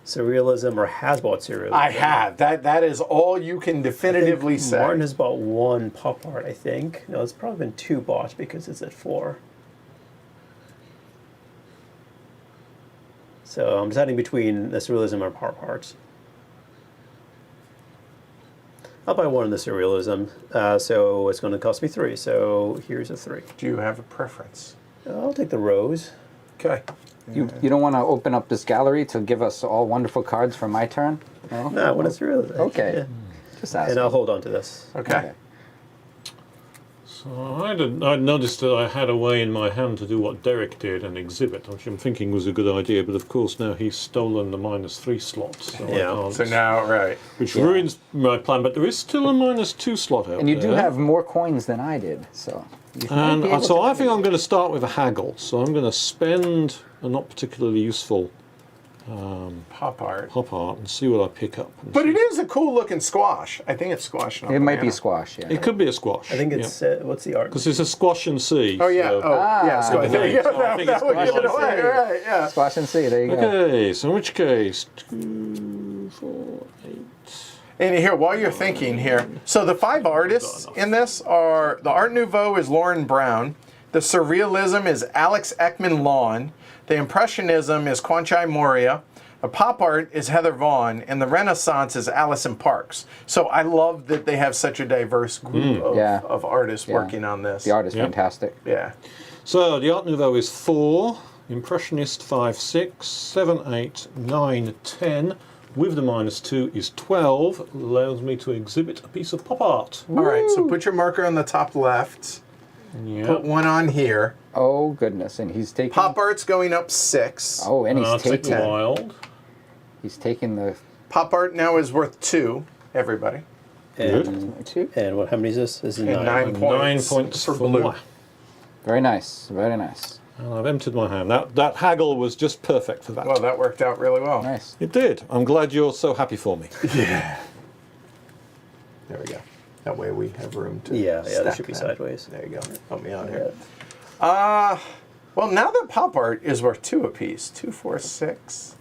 Surrealism or has bought Surrealism. I have. That is all you can I think definitively say. Martin has bought 1 pop art, I think. No, it's probably been 2 bought because it's at 4. So I'm deciding between the Surrealism or pop art. I'll buy 1 in the Surrealism, so it's going to cost me 3. So here's a 3. Do you have a preference? I'll take the rose. Okay. You don't want to open up this gallery to give us all wonderful cards for my turn? No? No, when it's Surrealism. Okay. Yeah. Just asking. And I'll hold on to this. Okay. So I'd noticed that I had a way in my hand to do what Derek did and exhibit, which I'm thinking was a good idea, but of course now he's stolen the -3 slot. So I Yeah. can't, So now, right. which ruins my plan, but there is still a -2 slot out And you do there. have more coins than I did, so... you might And be able so to I think manage I'm going to start with a haggle. So I'm going to spend a not particularly useful Pop art. pop art and see what I pick up. and But see. it is a cool looking squash. I think it's squash. Not It might be banana. squash, yeah. It could be a squash. I think it's, what's the art? because it's a squash and C. Oh, yeah. so- Oh, yeah. So Ah. there you go. So I think That it's would give it squash and away. C. Right, yeah. Squash and C, there you go. Okay, so in which case, 2, 4, 8. And here, while you're thinking here, so the 5 artists in this are, the Art Nouveau is Lauren Brown, the Surrealism is Alex Ekman Lawn, the Impressionism is Kwanchai Moria, the Pop Art is Heather Vaughn, and the Renaissance is Allison Parks. So I love that they have such a diverse group Yeah. of artists Yeah. working on this. The art is Yep. fantastic. Yeah. So the Art Nouveau is 4, Impressionist 5, 6, 7, 8, 9, 10. With the -2 is 12. Allows me to exhibit a piece of pop art. All right, so put your marker on the top left. Yeah. Put one on here. Oh, goodness, and he's taking... Pop Art's going up 6. Oh, and I'll he's take the taking... wild. He's taking the... Pop Art now is worth 2, everybody. And, Two. and what? How many is this? This is And 9. 9 points, 9 points for blue. moi. Very nice, very nice. And I've emptied my hand. That haggle was just perfect for that. Well, that worked out really well. Nice. It did. I'm glad you're so happy for me. There we go. That way we have room to Yeah, that stack should be that. sideways. There you go. Help me out Yeah. here. Well, now that Pop Art is worth 2 apiece. 2, 4, 6,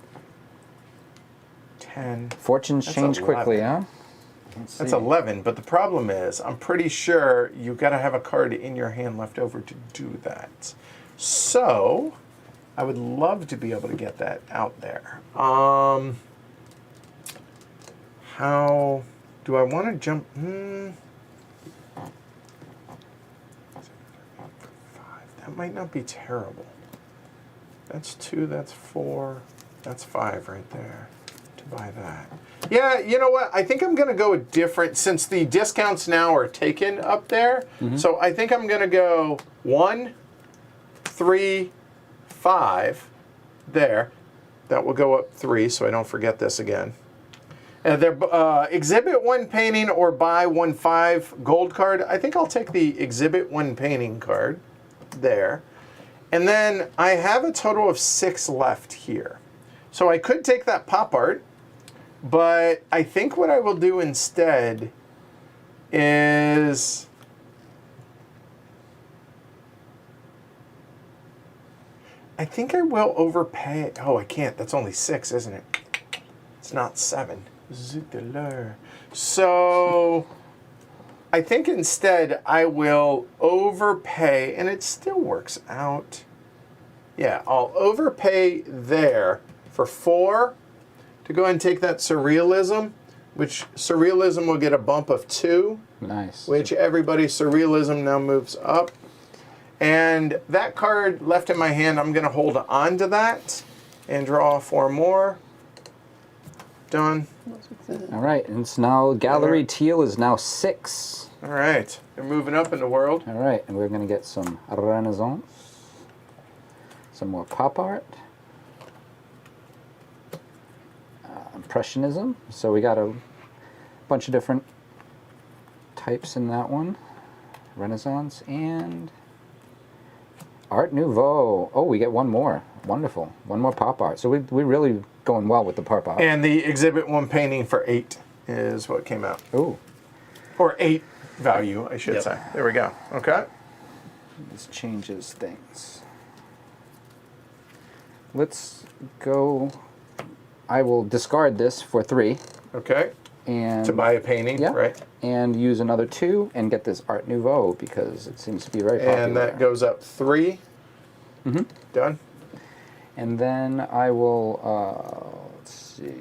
10. Fortunes That's change quickly, 11. huh? Let's That's see. 11, but the problem is, I'm pretty sure you've got to have a card in your hand left over to do that. So, I would love to be able to get that out there. How do I want to jump? That might not be terrible. That's 2, that's 4, that's 5 right there. to buy that. Yeah, you know what? I think I'm going to go a different, since the discounts now are taken up there. So I think I'm going to go 1, 3, 5 there. That will go up 3, so I don't forget this again. And they're exhibit 1 painting or buy 1 5 gold card. I think I'll take the exhibit 1 painting card there. And then I have a total of 6 left here. So I could take that pop art, but I think what I will do instead is I think I will overpay. Oh, I can't. That's only 6, isn't it? It's not 7. Zut de l'heure. So I think instead I will overpay, and it still works out. Yeah, I'll overpay there for 4 to go ahead and take that Surrealism, which Surrealism will get a bump of 2. Nice. Which everybody Surrealism now moves up. And that card left in my hand, I'm going to hold on to that and draw 4 more. Done. All right, and it's now Gallery Teal is now 6. All right. They're moving up in the world. All right, and we're going to get some Renaissance, some more pop art, Impressionism. So we got a bunch of different types in that one. Renaissance and Art Nouveau. Oh, we get one more. Wonderful. One more pop art. So we're really going well with the pop art. And the exhibit 1 painting for 8 is what came out. Ooh. Or 8 value, I should say. There we go. Okay. This changes things. Let's go. I will discard this for 3. Okay. And To buy a painting, yeah, right? and use another 2 and get this Art Nouveau because it seems to be very popular. And that goes up 3. Done. And then I will, let's see,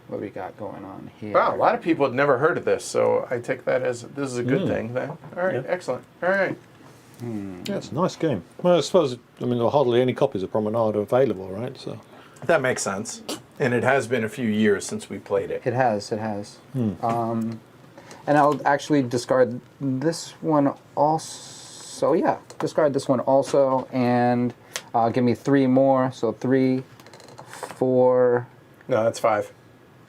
what we got going on here. Wow, a lot of people had never heard of this, so I take that as this is a good thing then. All right, excellent. All right. Yeah, it's a nice game. Well, I suppose, I mean, there are hardly any copies of Promenade available, right? So That makes sense. And it has been a few years since we played it. It has. And I'll actually discard this one also. Yeah, discard this one also, and give me 3 more. So 3, 4. No, that's 5.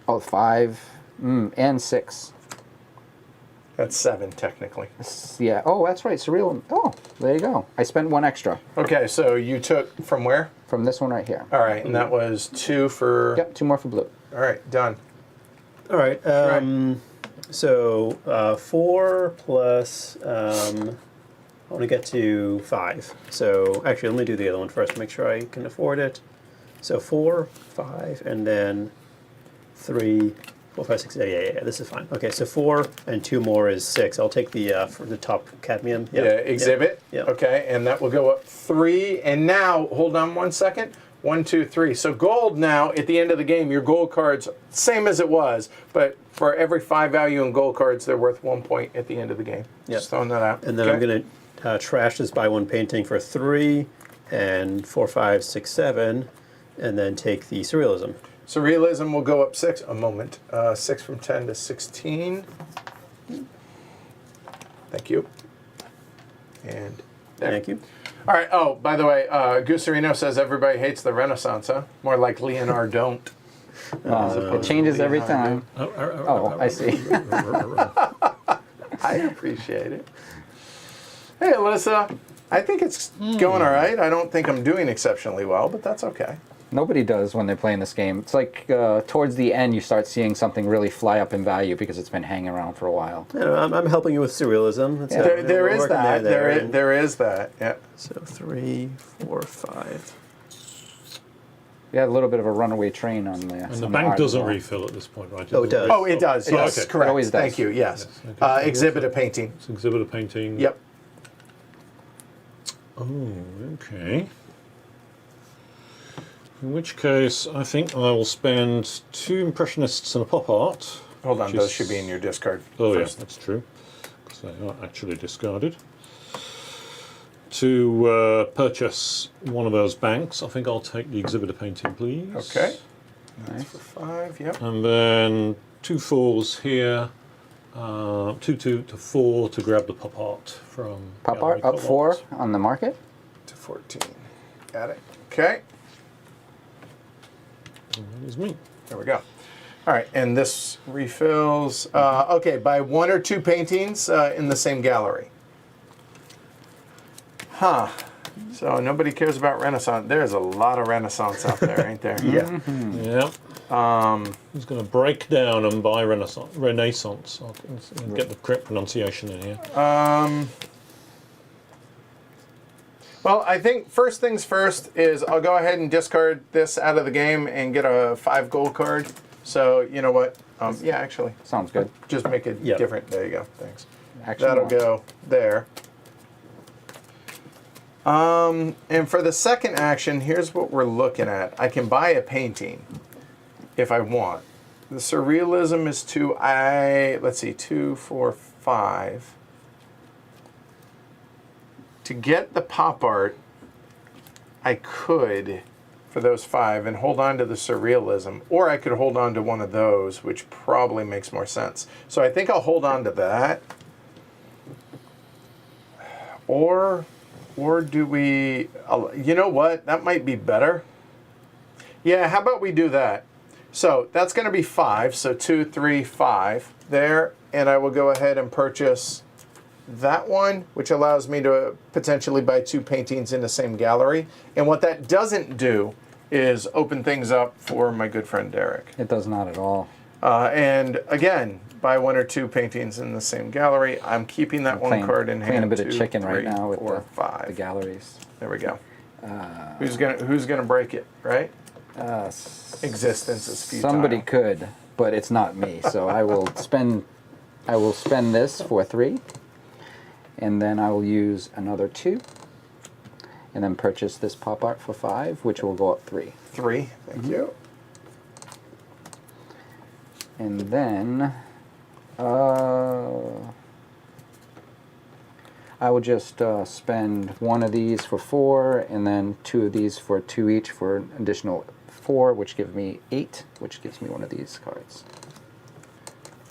Oh, 5, and 6. That's 7 technically. Yeah. Oh, that's right. Surreal. Oh, there you go. I spent 1 extra Okay, so you took from where? from this one right here. All right, and that was 2 for. Yep, 2 more for blue. All right, done. All right. So 4 plus. I want to get to 5. So actually, let me do the other one first to make sure I can afford it. So 4, 5, and then 3, 4, 5, 6. Yeah. This is fine. Okay, so 4 and 2 more is 6. I'll take the for the top cadmium. Yeah, exhibit. Yeah. Okay, and that will go up 3. And now, hold on 1 second. 1, 2, 3. So gold now, at the end of the game, your gold cards, same as it was, but for every 5 value in gold cards, they're worth 1 point at the end of the game. Just throwing that out. And then I'm going to trash this buy 1 painting for 3, and 4, 5, 6, 7, and then take the Surrealism. Surrealism will go up 6. A moment. 6 from 10 to 16. Thank you. And there. Thank you. All right. Oh, by the way, Gusarino says everybody hates the Renaissance, huh? More like Leonard don't. It changes every time. Oh, I see. I appreciate it. Hey, Alyssa. I think it's going all right. I don't think I'm doing exceptionally well, but that's okay. Nobody does when they're playing this game. It's like towards the end you start seeing something really fly up in value because it's been hanging around for a while. I'm helping you with Surrealism. It's, There we're is working that. and- There is that. Yeah. So 3, 4, 5. We had a little bit of a runaway train on the. and the bank doesn't refill at this point, right? Oh, it does. Oh, it does. Yes, okay. correct. It always does. Thank you. Yes. okay. Exhibit a painting. It's exhibit a painting. Yep. Oh, okay. In which case, I think I will spend 2 Impressionists and a pop art. Hold on. which Those is- should be in your discard. Oh, first. yeah, that's true. Because they are actually discarded. To purchase one of those banks, I think I'll take the exhibitor painting, please. Okay. That's for 5, yep. And then 2 4s here. 2 2 to 4 to grab the pop art from Pop Gallery art up Co-op. 4 on the market. To 14. Got it. Okay, And that is me. there we go. All right, and this refills. Okay, buy 1 or 2 paintings in the same gallery. Huh. So nobody cares about Renaissance. There's a lot of Renaissance out there, ain't there? Yeah. Yeah. He's going to break down and buy Renaissance. I'll get the correct pronunciation in here. Well, I think first things first is I'll go ahead and discard this out of the game and get a 5 gold card. So you know what? Yeah, actually, Sounds good. just make it Yep. different. There you go. Thanks. Action That'll one. go there. And for the second action, here's what we're looking at. I can buy a painting if I want. The surrealism is 2. Let's see, 2, 4, 5. To get the pop art, I could, for those 5, and hold on to the surrealism, or I could hold on to one of those, which probably makes more sense. So I think I'll hold on to that. Or do we, you know what, that might be better. Yeah, how about we do that? So that's going to be 5, so 2, 3, 5 there, and I will go ahead and purchase that one, which allows me to potentially buy 2 paintings in the same gallery. And what that doesn't do is open things up for my good friend Derek. It does not at all. And again, buy 1 or 2 paintings in the same gallery. I'm keeping that one card in hand. Playing a bit of 2, chicken 3, right now with 4, the 5. galleries. There we go. Who's gonna break it? Right? Existence is futile. Somebody could, but it's not me. So I will spend this for 3, and then I will use another 2, and then purchase this pop art for 5, which will go up 3. 3. Thank you. And then I will just spend 1 of these for 4, and then 2 of these for 2 each for an additional 4, which gives me 8, which gives me 1 of these cards.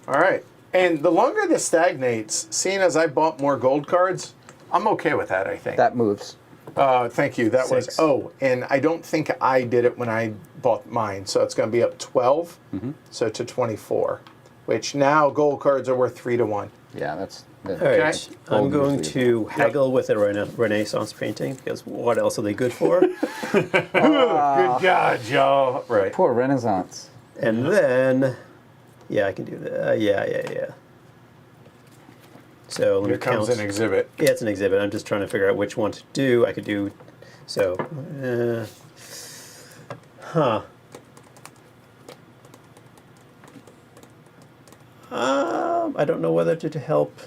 All right. And the longer this stagnates, seeing as I bought more gold cards, I'm okay with that, I think. That moves. Thank you. That was, 6. and I don't think I did it when I bought mine. So it's going to be up 12, so to 24, which now gold cards are worth 3 to $1. Yeah, that's. All right. Okay. I'm Gold going usually to haggle with a Renaissance painting because what else are they good for? Good God, y'all. Right. Poor Renaissance. And then, yeah, I can do that. Yeah. So let Here me comes count. an exhibit. Yeah, it's an exhibit. I'm just trying to figure out which one to do. I could do, so, I don't know whether to help.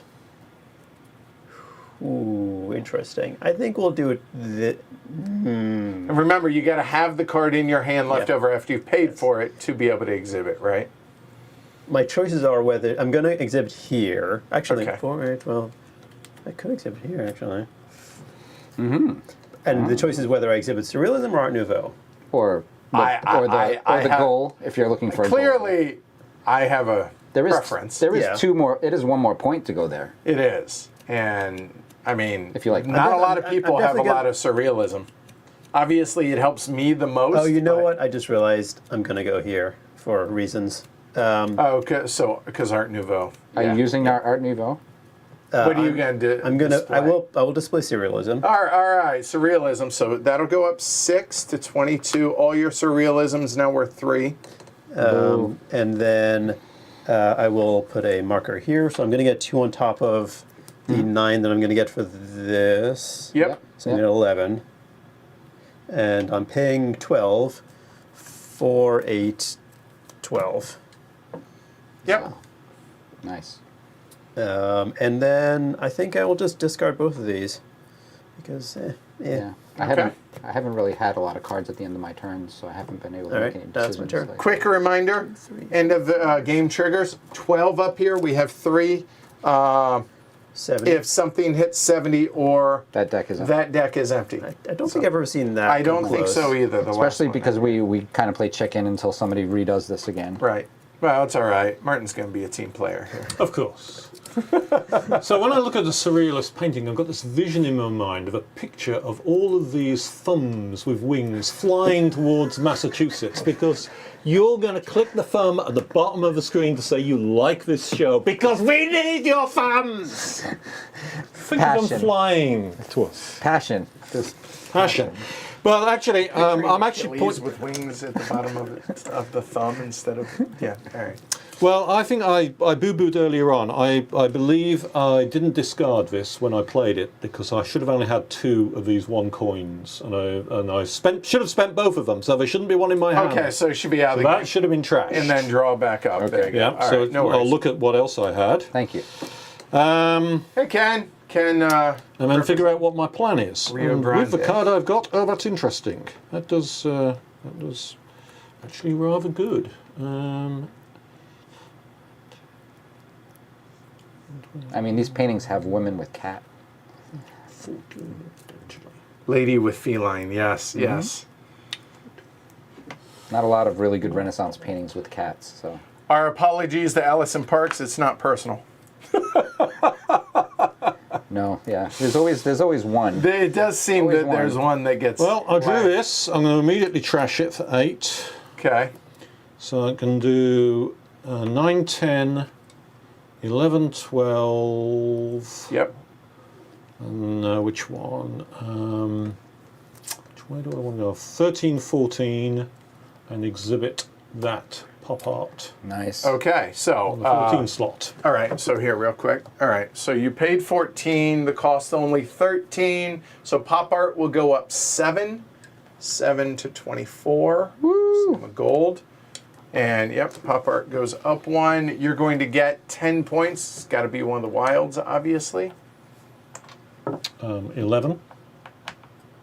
Ooh, interesting. I think we'll do it. And remember, you got to have the card in your hand left Yeah. over after you've paid for it to be able to exhibit, right? My choices are whether I'm going to exhibit here. Actually, Okay. 4, 8, 12. I could exhibit here, actually. And the choice is whether I exhibit surrealism or Art Nouveau. Or the goal, if you're looking for a goal. Clearly, I have a preference. There is Yeah. 2 more. It is 1 more point to go there. It is. And, I mean, If you like- not a lot of I'm people have a definitely lot of surrealism. Obviously, it helps me the most. Oh, you know but- what? I just realized I'm going to go here for reasons. Oh, because Art Nouveau. Are you using our Art Nouveau? What are you going to do? I'm gonna. display? I will display surrealism. All right, surrealism. So that'll go up 6 to 22. All your surrealisms now worth 3. And then I will put a marker here. So I'm going to get 2 on top of the 9 that I'm going to get for this. Yep. So I'm going to get 11. And I'm paying 12. 4, 8, 12. Yep. Nice. And then I think I will just discard both of these because, Yeah. I haven't really had a lot of cards at the end of my turns, so I haven't been able to All make right, any that's my decisions. turn. Quick reminder, end of the game triggers, 12 up here. We have 3 70. if something hits 70 or That deck is that deck is empty. I don't think I've ever seen that. I don't come think close. so either. The last especially one. because we kind of play chicken until somebody redoes this again. Right. Well, it's all right. Martin's going to be a team player here. Of course. So when I look at the surrealist painting, I've got this vision in my mind of a picture of all of these thumbs with wings flying towards Massachusetts, because you're going to click the thumb at the bottom of the screen to say you like this show because we need your thumbs. Think of them Passion. flying to us. Passion. Just Passion. Well, actually, I'm actually Achilles with wings at the bottom of the thumb instead of yeah. All right. Well, I think I boo-booed earlier on. I believe I didn't discard this when I played it because I should have only had 2 of these 1 coins, and I should have spent both of them, so there shouldn't be one in my hand. Okay, so it should be out of the That game. should have been trash. And then draw back up. Okay. There you go. yeah. All So right, no I'll worries. look at what else I had, thank you. Hey, Ken. Ken. and then figure out what my plan is. Rio And with the Grande. card I've got, oh, that's interesting. That does actually rather good. I mean, these paintings have women with cat. 14, potentially. Lady with feline. Yes. Yes. Not a lot of really good Renaissance paintings with cats. So Our apologies to Allison Parks. It's not personal. no, yeah. There's always one. It does seem Always that there's one that gets. Well, I drew whacked. this. I'm going to immediately trash it for 8. Okay. So I can do 9, 10, 11, 12. Yep. And which one? Which way do I want to go? 13, 14, and exhibit that pop art Nice. Okay. So. on the 14 slot. All right, so here, real quick. All right, so you paid 14, the cost only 13. So pop art will go up 7 to 24. Woo! Some gold. And yep, pop art goes up 1. You're going to get 10 points. It's got to be one of the wilds, obviously. 11.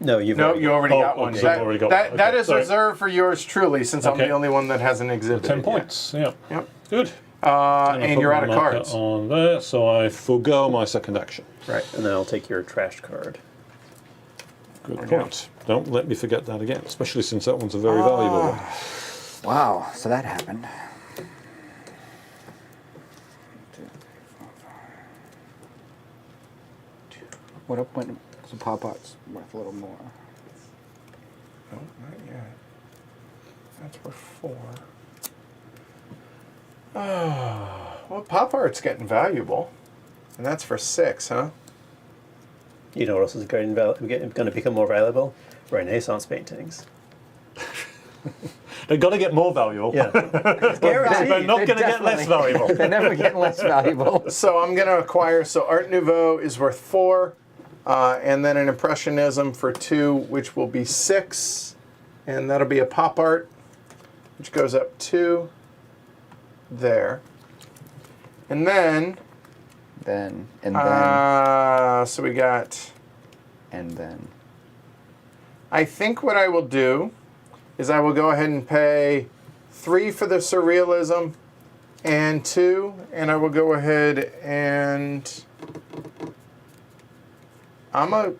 No, you've No, already- you already Oh, got one. okay, I've already got that, one. that Okay, is sorry. reserved for yours truly, since I'm Okay. the only one that hasn't exhibited. 10 yet. points. Yeah. Yep. Good. And I you're put out of my marker cards. on there, so I forgo my second action. Right. And then I'll take your trash card. Good Okay. point. Don't let me forget that again, especially since that one's a very valuable one. Wow. So that happened. What up when the pop art's worth a little more? No, not yet. That's worth 4. Well, pop art's getting valuable. And that's for 6, huh? You know what else is going to become more valuable? Renaissance paintings. They've got to get more valuable. Yeah. It's They're guaranteed. not going to get less valuable. They're never getting less valuable. So I'm going to acquire, so Art Nouveau is worth 4, and then an Impressionism for 2, which will be 6, and that'll be a pop art, which goes up 2, there. And then, Then so we got, and then. I think what I will do is I will go ahead and pay 3 for the Surrealism and 2, and I will go ahead and I'm going to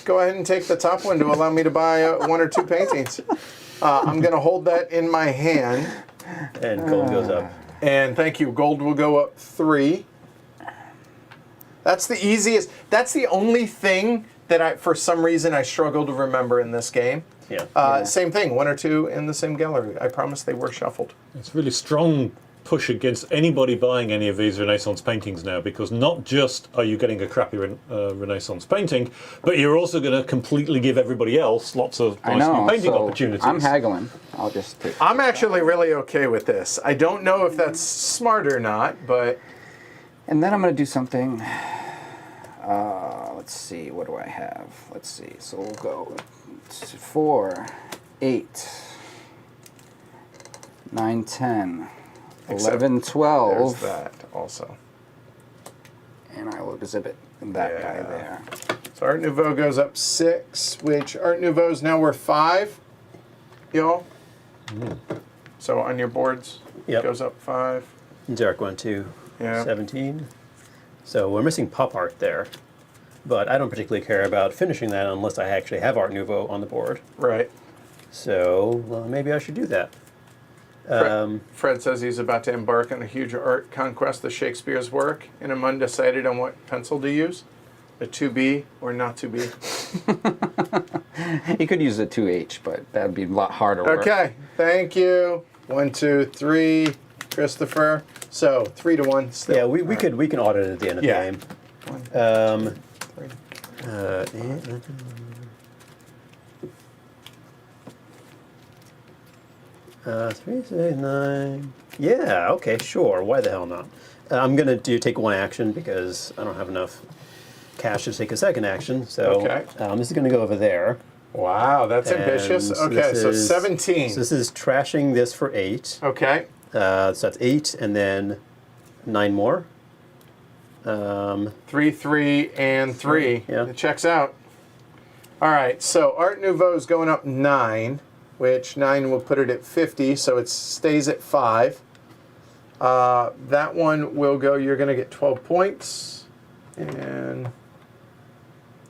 go ahead and take the top one to allow me to buy 1 or 2 paintings. I'm going to hold that in my hand, And gold goes up. and thank you, gold will go up 3. That's the easiest, that's the only thing that for some reason, I struggle to remember in this game. Yeah. Same thing, 1 or 2 in the same gallery. I promise they were shuffled. It's really strong push against anybody buying any of these Renaissance paintings now, because not just are you getting a crappy Renaissance painting, but you're also going to completely give everybody else lots of I nice know. new painting So opportunities. I'm haggling. I'll just take. I'm actually really okay with this. I don't know if that's smart or not, but And then I'm going to do something. Let's see. What do I have? Let's see. So we'll go 4, 8, 9, 10, Except 11, 12. there's that also. And I will exhibit that guy Yeah. there. So Art Nouveau goes up 6, which Art Nouveau is now worth 5, y'all. So on your boards, Yep. it goes up 5. Dark one too. Yeah. 17. So we're missing pop art there, but I don't particularly care about finishing that unless I actually have Art Nouveau on the board. Right. So maybe I should do that. Fred says he's about to embark on a huge art conquest of Shakespeare's work, and I'm undecided on what pencil to use, a 2B or not 2B. You could use a 2H, but that'd be a lot harder work. Okay, thank you. 1, 2, 3, Christopher. So 3-1 still. Yeah, we can audit it at the end of Yeah. the game. 1, 2, 3. 3, 6, 9. Yeah, okay, sure. Why the hell not? I'm gonna take one action because I don't have enough cash to take a second action. So Okay. This is gonna go over there. Wow, that's ambitious. And Okay, this so is- 17. So this is trashing this for 8. Okay. So that's 8, and then 9 more. 3, 3, and 3. Yeah. It checks out. All right, so Art Nouveau is going up 9, which 9 will put it at 50, so it stays at 5. That one will go, you're going to get 12 points. And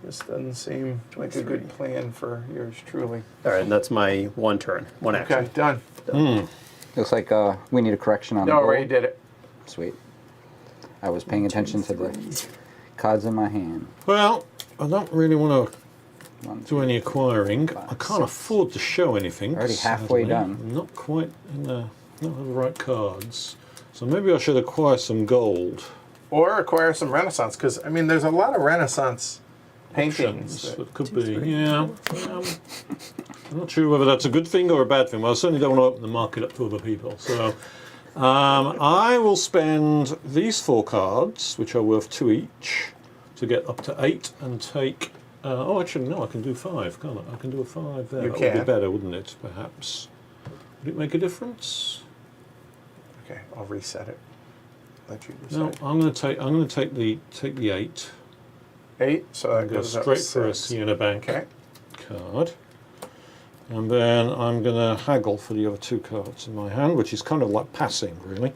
this doesn't seem like a good plan for yours truly. All right, and that's my one turn, one action. Okay, done. Looks like we need a correction on the No, board. already did it. Sweet. I was paying attention to the cards in my hand. Well, I don't really want to 1, do any acquiring. I can't 6. afford to show anything. Already halfway sadly. done. I'm not quite in the, not have the right cards. So maybe I should acquire some gold. Or acquire some Renaissance, because, I mean, there's a lot of Renaissance paintings. Options. It could be, yeah. I'm not sure whether that's a good thing or a bad thing. Well, I certainly don't want to open the market up to other people. So I will spend these 4 cards, which are worth 2 each, to get up to 8 and take. Oh, actually, no, I can do 5, can't I? I can do a 5 there. You That would can. be better, wouldn't it, perhaps? Would it make a difference? Okay, I'll reset it. Let you No, decide. I'm going to take the 8. 8, so that And go goes up straight for a 6. Siena Bank Okay. card. And then I'm going to haggle for the other 2 cards in my hand, which is kind of like passing, really.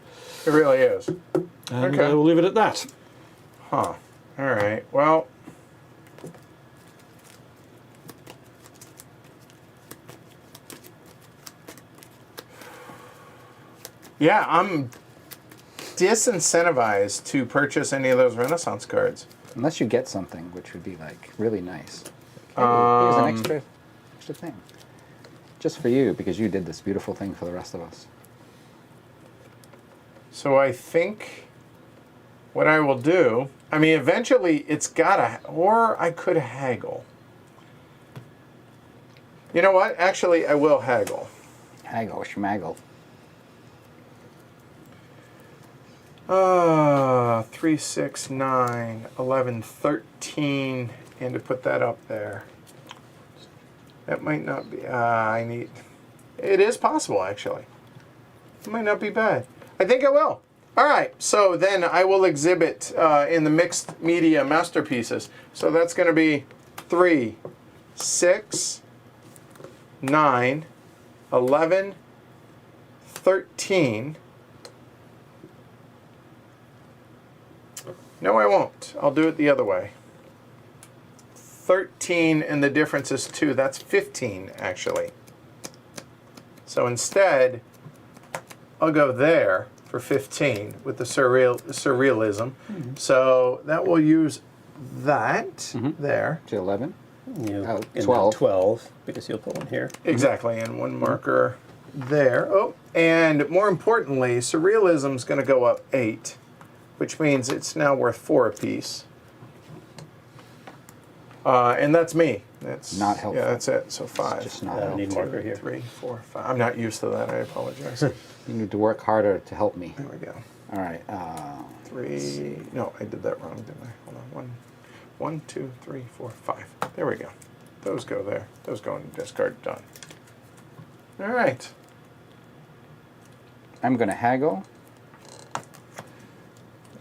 It really is. And Okay. we'll leave it at that. Huh. All right. Well. Yeah, I'm disincentivized to purchase any of those Renaissance cards. Unless you get something, which would be like really nice. Hey, here's an extra thing. Just for you, because you did this beautiful thing for the rest of us. So I think what I will do, I mean, eventually it's gotta, or I could haggle. You know what? Actually, I will haggle. Haggle, schmaggle. 3, 6, 9, 11, 13, and to put that up there. That might not be, I need, it is possible actually. It might not be bad. I think I will. All right, so then I will exhibit in the mixed media masterpieces. So that's going to be 3, 6, 9, 11, 13. No, I won't. I'll do it the other way. 13 and the difference is 2. That's 15, actually. So instead, I'll go there for 15 with the surrealism. Mm-hmm. So that will use that there. To 11. You Oh, and 12. 12, because you'll put one here. Exactly, and one marker there. Oh, and more importantly, surrealism's going to go up 8, which means it's now worth 4 apiece. And that's me. That's Not helpful. Yeah, that's it. So 5. Just not I helpful. need marker here. 3, 4, 5. I'm not used to that. I apologize. You need to work harder to help me. There we go. All right. 3. No, I did that wrong, didn't I? Hold on. 1, 2, 3, 4, 5. There we go. Those go there. Those go in the discard. Done. All right. I'm going to haggle.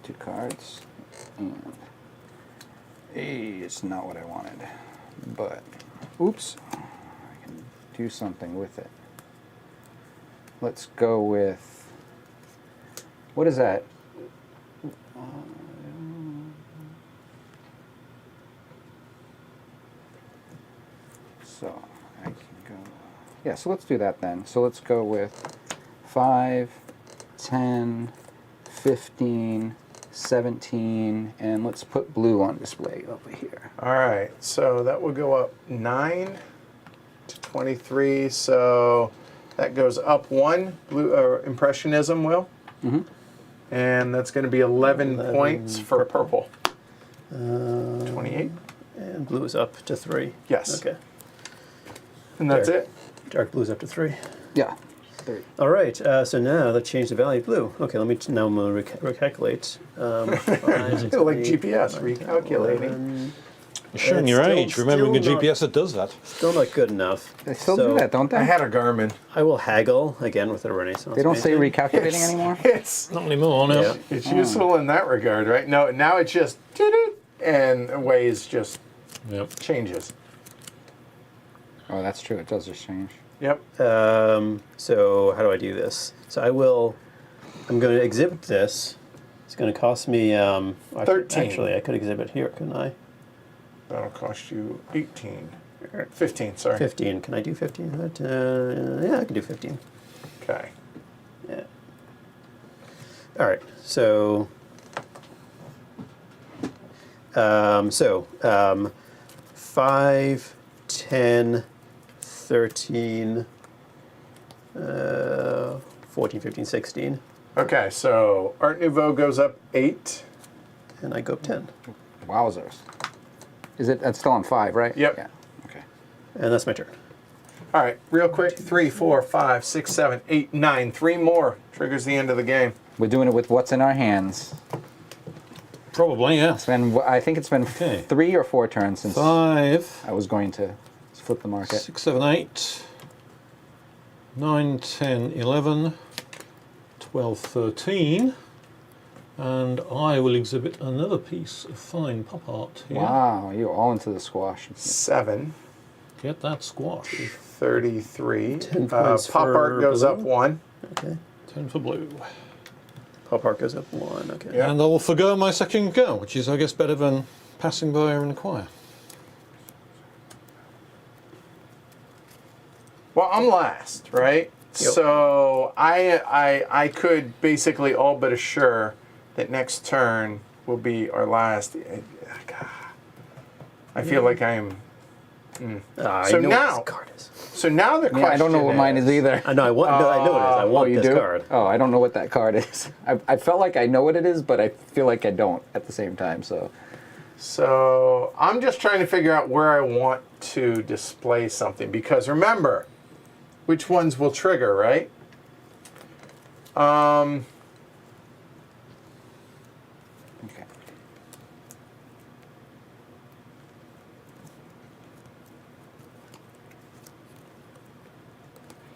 2 cards. And it's not what I wanted. But, oops. I can do something with it. Let's go with, what is that? Yeah, so let's do that then. So let's go with 5, 10, 15, 17, and let's put blue on display over here. All right, so that will go up 9 to 23. So that goes up 1. Blue Impressionism will. And that's going to be 11 points for purple. 28. And blue is up to 3. Yes. Okay. And that's There. it. Dark blue is up to 3. Yeah. 3. All right, so now let's change the value of blue. Okay, let me now I'm going to recalculate. 5, Like GPS, recalculating. 11. You're showing It's your still- age. Remembering a still not- GPS that does that. Still not good enough. They still So do that, don't they? I had a Garmin. I will haggle again with the Renaissance. They don't say painting. recalculating anymore? It's Not anymore, no. Yeah. it's useful in that regard, right? No, now it's just and Waze just Yep. changes. Oh, that's true. It does just change. Yep. So how do I do this? So I'm going to exhibit this. It's going to cost me 13. Actually, I could exhibit here, couldn't I? That'll cost you 18. 15, sorry. 15. Can I do 15? Yeah, I can do 15. Okay. Yeah. All right. So 5, 10, 13, 14, 15, 16, Okay, so Art Nouveau goes up 8. and I go up 10. Wowzers. Is it? That's still on 5, right? Yep. Yeah. Okay. And that's my turn. All right, real quick. 3, 4, 5, 6, 7, 8, 9. 3 more. Triggers the end of the game. We're doing it with what's in our hands. Probably, yeah. I think it's been Okay. 3 or 4 turns since 5, I was going to flip the market. 6, 7, 8, 9, 10, 11, 12, 13. And I will exhibit another piece of fine pop art here. Wow, you're all into the squash. 7, Get that squash. 33. 10 points Pop for Art goes blue. up 1. Okay. 10 for blue. Pop art goes up 1. Okay. Yeah. And I will forgo my second go, which is, I guess, better than passing by and inquire. Well, I'm last, right? Yep. So I could basically all but assure that next turn will be our last. I feel like I'm. I So know now- what this card is. So now the question Yeah, I don't know what mine is either. I know. I want. No, I know what it is. I want you this do? card. Oh, I don't know what that card is. I felt like I know what it is, but I feel like I don't at the same time. So I'm just trying to figure out where I want to display something because remember, which ones will trigger, right? Okay.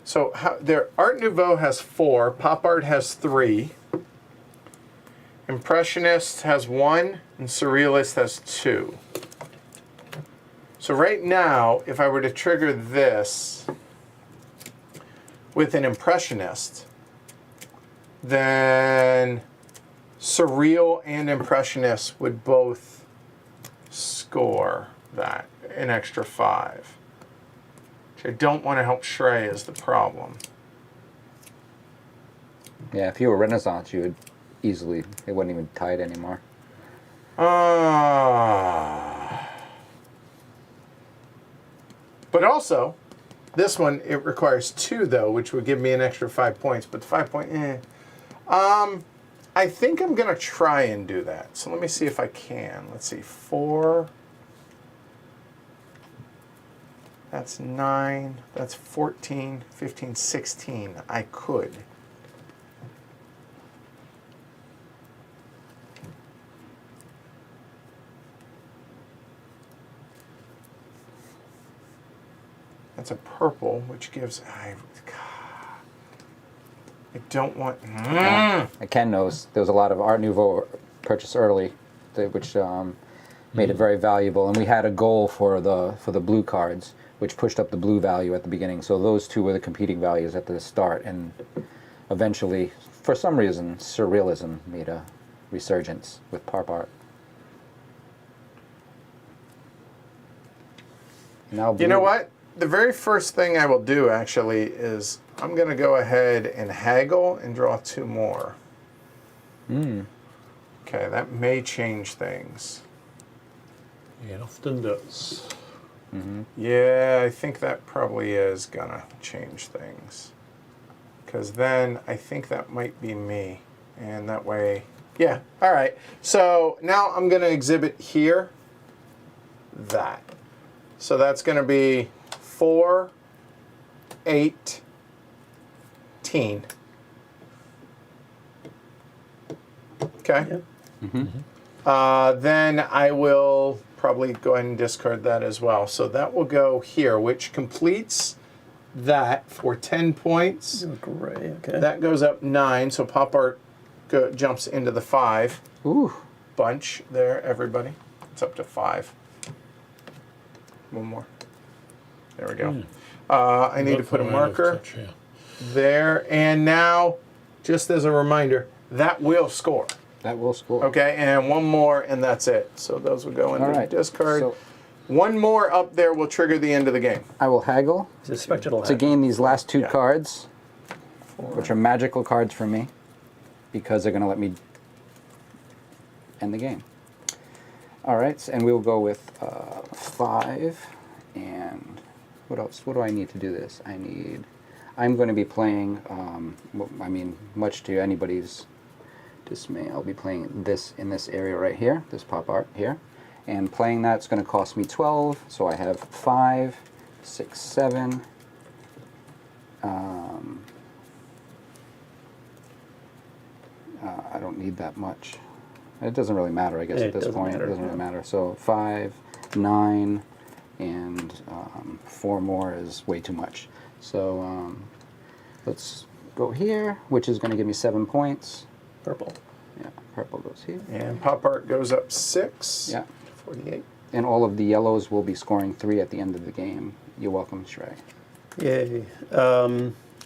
So their Art Nouveau has 4, Pop Art has 3, Impressionist has 1, and Surrealist has 2. So right now, if I were to trigger this with an Impressionist, then Surreal and Impressionist would both score that, an extra 5. I don't want to help Shrey is the problem. Yeah, if you were Renaissance, you would easily, it wouldn't even tie it anymore. But also, this one, it requires 2 though, which would give me an extra 5 points, but the 5 point, I think I'm gonna try and do that. So let me see if I can. Let's see, 4. That's 9, that's 14, 15, 16. I could. That's a purple, which gives, I don't want, I Ken knows there was a lot of Art Nouveau purchased early, which made it very valuable. And we had a goal for the blue cards, which pushed up the blue value at the beginning. So those two were the competing values at the start. And eventually, for some reason, Surrealism made a resurgence with Pop Art. Now You know blue- what? the very first thing I will do actually is I'm going to go ahead and haggle and draw 2 more. Okay, that may change things. It often does. Yeah, I think that probably is going to change things. Because then I think that might be me. And that way, yeah, all right. So now I'm going to exhibit here that. So that's going to be 4, 18. Okay. Then I will probably go ahead and discard that as well. So that will go here, which completes that for 10 points. Gray, okay. That goes up 9, so pop art jumps into the 5 Ooh. bunch there, everybody. It's up to 5. One more. There we go. I need to put a marker there. And now, just as a reminder, that will score. That will score. Okay, and one more, and that's it. So those will go into All right. discard. So one more up there will trigger the end of the game. I will haggle Suspect it'll to gain these last 2 Yeah. cards, which are magical cards for me, because they're going to let me end the game. All right, and we will go with 5, and what else? What do I need to do this? I'm going to be playing, I mean, much to anybody's dismay, I'll be playing this in this area right here, this pop art here. And playing that's going to cost me 12, so I have 5, 6, 7. I don't need that much. It doesn't really matter, I guess, Yeah, at this it doesn't point. matter, It doesn't really yeah. matter. So 5, 9, and 4 more is way too much. So let's go here, which is going to give me 7 points. Purple. Yeah, purple goes here. And pop art goes up 6. Yeah. 48. And all of the yellows will be scoring 3 at the end of the game. You're welcome, Shrey. Yay.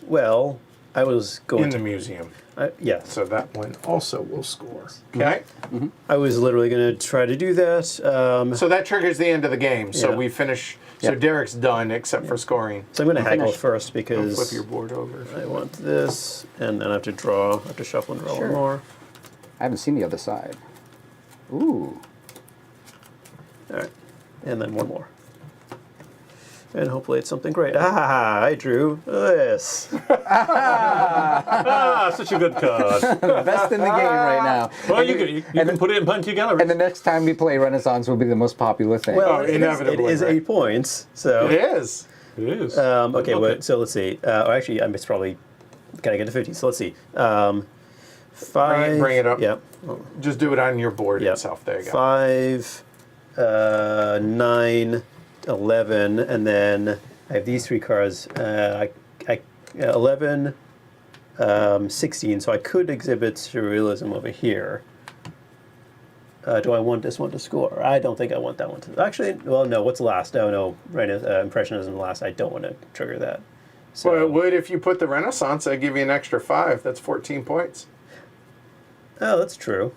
Well, I was going In the to. museum. Yes. So that one also will score. Okay? I was literally going to try to do that. So that triggers the end of the game. So Yeah. we finish. So Yeah. Derek's done except for scoring. So I'm going to haggle finished. first Flip because your board over. if you I want. want this, and then I have to draw. I have to shuffle and draw Sure. one more. I haven't seen the other side. Ooh. All right, and then one more. And hopefully it's something great. Ah, I drew this. Ah, such a good card. The best in the game right now. Well, And you can put it in plenty of galleries. And the next time we play Renaissance will be the most popular thing. Oh, it is- inevitably, It is right. 8 points. So. It is. It is. Okay, well, so let's see. Actually, I missed probably. Can I get to 50? So let's see. 5. Bring it up. Yep. Just do it on your board Yep. itself. There you go. 5, 9, 11, and then I have these 3 cards. 11, 16. So I could exhibit surrealism over here. Do I want this one to score? I don't think I want that one to. Actually, well, no. What's last? Oh no, right. Impressionism last. I don't want to trigger that. So Well, it would if you put the Renaissance. I'd give you an extra 5. That's 14 points. oh, that's true.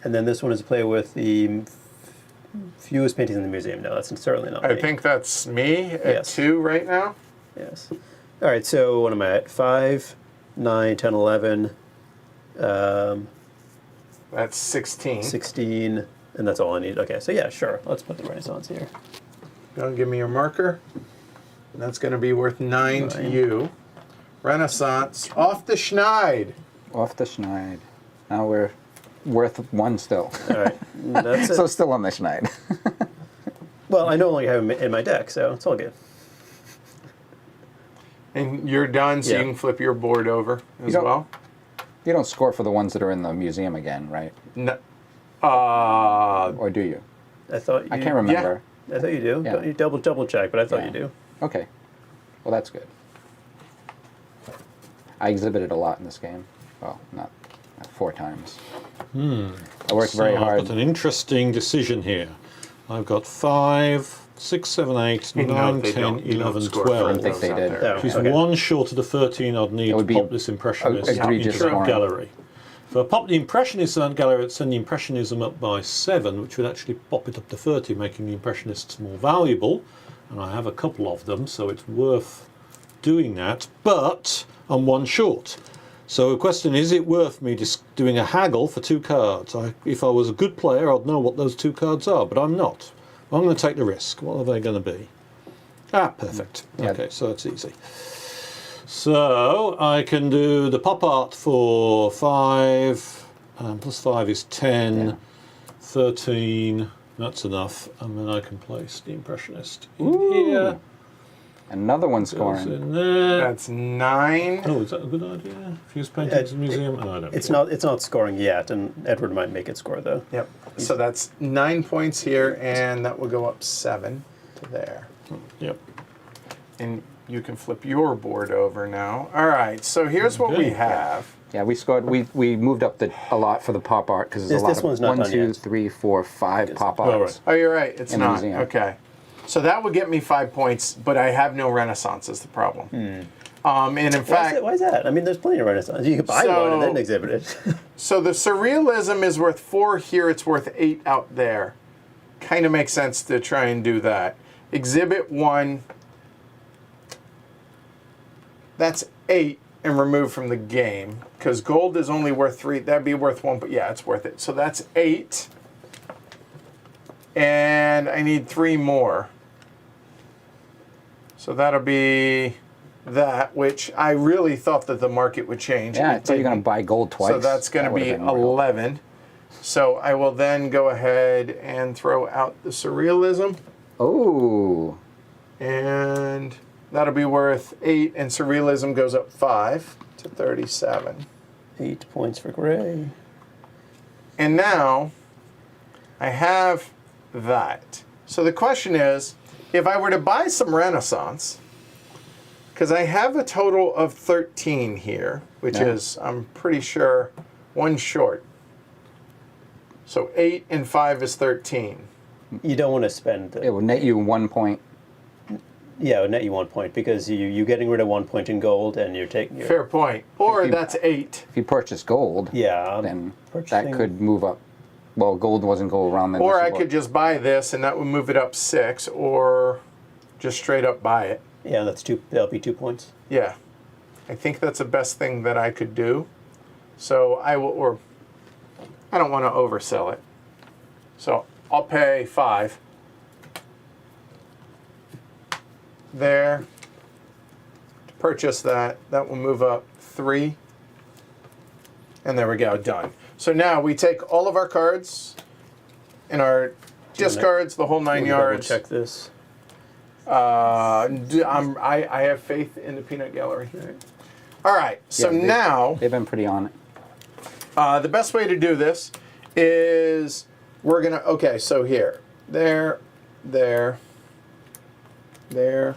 And then this one is to play with the fewest paintings in the museum. No, that's certainly not I me. think that's me at Yes. 2 right now. Yes. All right, so what am I at? 5, 9, 10, 11, That's 16. 16, and that's all I need. Okay, so yeah, sure. Let's put the Renaissance here. Don't give me your marker. That's going to be worth 9 to 9. you. Renaissance off the schneid. Off the schneid. Now we're worth 1 still. All right, that's it. So still on the schneid. Well, I no longer have him in my deck, so it's all good. And you're done, so Yeah. you can flip your board over as don't- well. You don't score for the ones that are in the museum again, right? No. Or do you? I thought you. I can't remember. I thought you do. Yeah. You double check, but I thought Yeah. you do. Okay. Well, that's good. I exhibited a lot in this game. Well, not 4 times. I worked very So I've hard. got an interesting decision here. I've got 5, 6, 7, 8, You know 9, they 10, don't- you don't 11, score 12. for I think they those out did. there. Oh. She's Okay. 1 short of the 13 I'd need It to would be pop this Impressionist egregious into the scoring. gallery. If I pop the Impressionist in that gallery, it'd send the Impressionism up by 7, which would actually pop it up to 30, making the Impressionists more valuable. and I have a couple of them, so it's worth doing that, but I'm one short. So the question is it worth me just doing a haggle for 2 cards? If I was a good player, I'd know what those 2 cards are, but I'm not. I'm going to take the risk. What are they going to be? Ah, perfect. Yeah. Okay, so that's easy. So I can do the pop art for 5, plus 5 is 10, Yeah. 13, that's enough, and then I can place the Impressionist in here. Another one Goes scoring. in there. That's 9. Oh, is that a good idea? Fuse paintings museum? Oh, I don't It's care. not scoring yet, and Edward might make it score though. Yep. So that's 9 points here, and that will go up 7 to there. Yep. And you can flip your board over now. All right. So here's what we Okay. have. Yeah, we scored. We moved up a lot for the pop art because there's a lot This of one's not 1, done 2, yet. 3, 4, 5 pop Oh, arts. right. Oh, you're right. It's In the not. museum. Okay. So that would get me 5 points, but I have no Renaissance is the problem. And in fact, Why is that? I mean, there's plenty of Renaissance. You could buy one and then exhibit it. so the Surrealism is worth 4 here. It's worth 8 out there. Kind of makes sense to try and do that. Exhibit 1. That's 8 and removed from the game because gold is only worth 3. That'd be worth 1, but yeah, it's worth it. So that's 8. And I need 3 more. So that'll be that, which I really thought that the market would change. Yeah, I It thought you were going to didn't. buy gold twice. So that's going That to would've be been more helpful. 11. So I will then go ahead and throw out the Surrealism. Oh, And that'll be worth 8. And Surrealism goes up 5 to 37. 8 points for Gray. And now I have that. So the question is, if I were to buy some Renaissance, because I have a total of 13 here, which Yeah. is, I'm pretty sure, 1 short. So 8 and 5 is 13. You don't want to spend. it will net you 1 point. Yeah, it would net you 1 point because you're getting rid of 1 point in gold and you're taking. Fair point. Or If you- that's 8. If you purchase gold, Yeah. then purchasing- that could move up. Well, gold wasn't go around then. Or this I is what- could just buy this and that would move it up 6, or just straight up buy it. Yeah, that's 2. That'll be 2 points. Yeah. I think that's the best thing that I could do. So I will, or I don't want to oversell it. So I'll pay 5. There. To purchase that, that will move up 3. And there we go, done. So now we take all of our cards and our discards, the whole 9 yards. Check this. I have faith in the peanut gallery. All right, so Yeah, now They've been pretty on it. the best way to do this is we're gonna, okay, so here, there, there, there.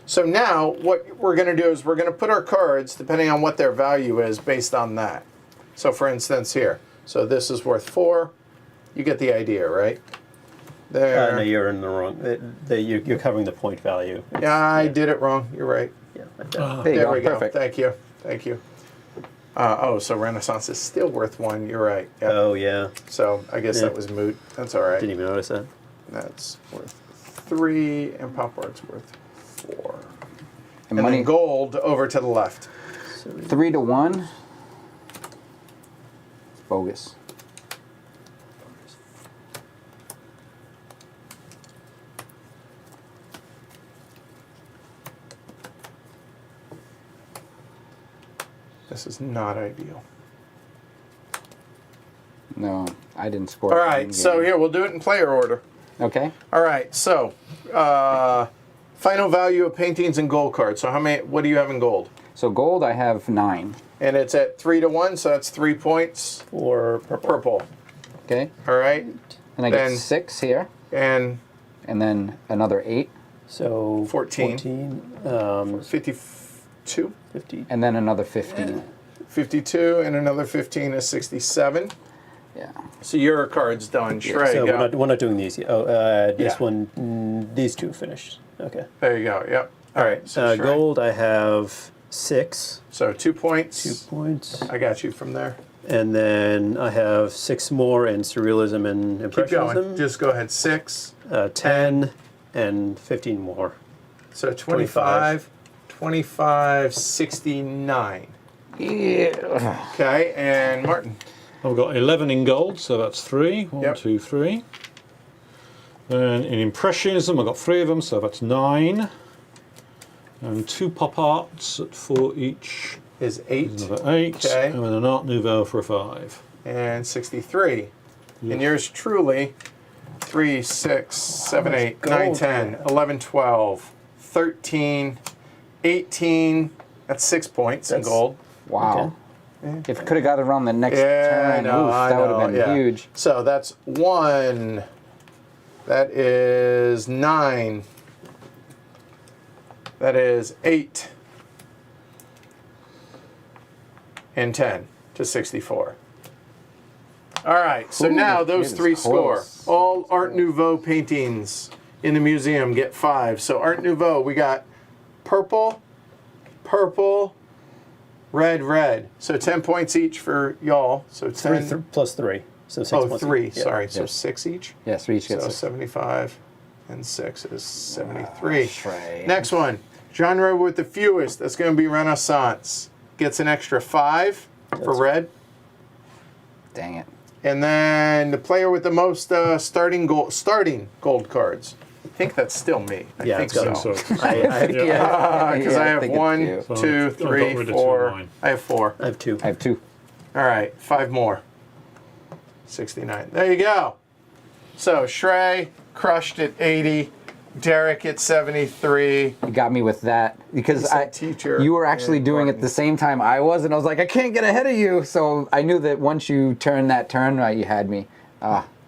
So now what we're gonna do is we're gonna put our cards, depending on what their value is, based on that. So for instance here, so this is worth 4. You get the idea, right? There. No, you're in the wrong. You're covering the point value. Yeah, I did it wrong. You're right. Yeah, like that. There you There go. we go. Perfect. Thank you. Thank you. Oh, so Renaissance is still worth 1. You're right. Yep. Oh yeah, So I guess Yeah. that was moot. That's all right. didn't even notice that. That's worth 3, and pop art's worth 4. And And money then gold over to the left. 3 to 1. It's bogus. This is not ideal. No, I didn't score. All it in right, the so game. here, we'll do it in player order. Okay. All right, so final value of paintings and gold cards. So how many? What do you have in gold? So gold, I have 9. And it's at 3 to 1, so that's 3 points. Or purple. Purple. Okay. All right, And I get Then- 6 here, and and then another 8, So 14. 52. 50. and then another 15. 52 and another 15 is 67. Yeah. So your card's done. Shrey, So go. we're not doing these yet. Oh, this Yeah. one, these 2 finished. Okay. There you go. Yep. All right. So Shrey. Gold, I have 6. So 2 points. 2 points. I got you from there. And then I have 6 more in surrealism and Keep impressionism. going. Just go ahead. 6. 10 and 15 more. So 25, 25, 69. Yeah. Okay, and Martin. I've got 11 in gold, so that's 3. 1, Yep. 2, 3. Then in impressionism, I've got 3 of them, so that's 9. And 2 pop arts at 4 each. Is 8. Another 8. Okay. And then an Art Nouveau for a 5. And 63. And yours truly, 3, 6, 7, 8, 9, gold 10, 11, 12, 13, 18. That's 6 points in That's- gold. Wow. If it could have got around the next Yeah, turn, I know, oof, I that would know, have been yeah. huge. So that's 1. That is 9. That is 8. And 10 to 64. All right, so Ooh, now it those is 3 score. close. All Art Nouveau paintings in the museum get 5. So Art Nouveau, we got purple, purple, red, red. So 10 points each for y'all. So 10. 3 plus 3. So 6 Oh, plus 3, Yeah. sorry. So Yeah. 6 each. Yeah, 3 each gets So it. 75 and 6 is 73. Shrey. Next one, genre with the fewest. That's going to be Renaissance. Gets an extra 5 for red. Dang it. And then the player with the most starting gold cards. I think that's still me. I Yeah, think it's got so. So I have, Because I have think it's 1, you. 2, I've got 3, rid of 2 of 4. mine. I have 4. I have 2. I have 2. All right, 5 more. 69. There you go. So Shrey crushed at 80. Derek at 73. You got me with that because He's a teacher you were actually in doing it Martin. the same time I was, and I was like, I can't get ahead of you. So I knew that once you turned that turn, right, you had me.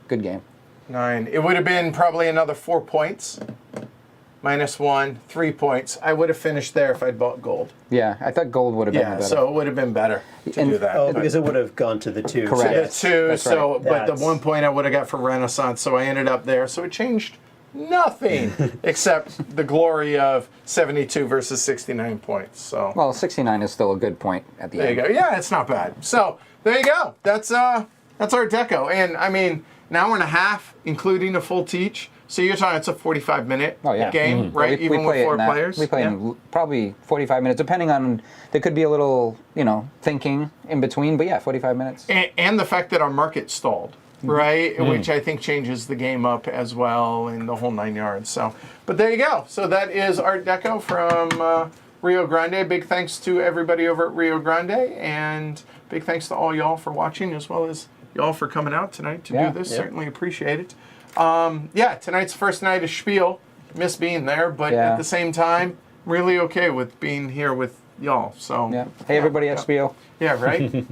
Good game. 9. It would have been probably another 4 points. -1, 3 points. I would have finished there if I'd bought gold. Yeah, I thought gold would have been Yeah, better. so it would have been better to And- do that. Oh, but- because it would have gone to the 2. Correct. the Yes. 2, That's so right. but the That's- 1 point I would have got for Renaissance, so I ended up there. So it changed nothing except the glory of 72 versus 69 points. So Well, 69 is still a good point at the there you end. go. Yeah, it's not bad. So there you go. That's Art Deco, and I mean, an hour and a half, including a full teach. So you're talking it's a 45-minute Oh, yeah. game, right? Even with play it 4 in that- players. We play Yeah. in probably 45 minutes, depending on. There could be a little, thinking in between, but yeah, 45 minutes. And the fact that our market stalled, right? Which I think changes the game up as well and the whole 9 yards. So, but there you go. So that is Art Deco from Rio Grande. Big thanks to everybody over at Rio Grande, and big thanks to all y'all for watching, as well as y'all for coming out tonight to Yeah. do this. Yeah. Certainly appreciate it. Tonight's first night of Spiel. Miss being there, but Yeah. at the same time, really okay with being here with y'all. So Yeah. Hey, everybody at Spiel. yeah, right?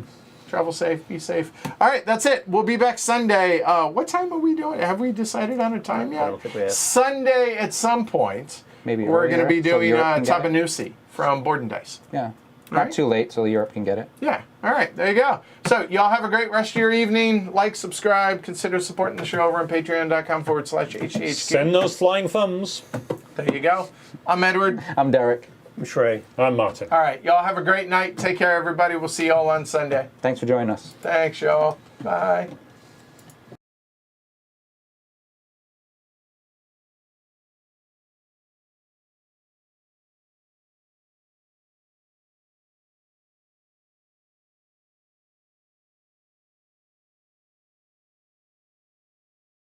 Travel safe, be safe. All right, that's it. We'll be back Sunday. What time are we doing? Have we decided on a time yet? I don't think we have. Sunday at some point. Maybe we're going to earlier, be so doing Europe can get it. Tabanusi from Board and Dice. Yeah. Not Right. too late, so Europe can get it. Yeah. All right. There you go. So y'all have a great rest of your evening. Like, subscribe, consider supporting the show over on patreon.com/HHQ. Send those flying thumbs. There you go. I'm Edward. I'm Derek. I'm Shrey. I'm Martin. All right. Y'all have a great night. Take care, everybody. We'll see y'all on Sunday. Thanks for joining us. Thanks, y'all. Bye.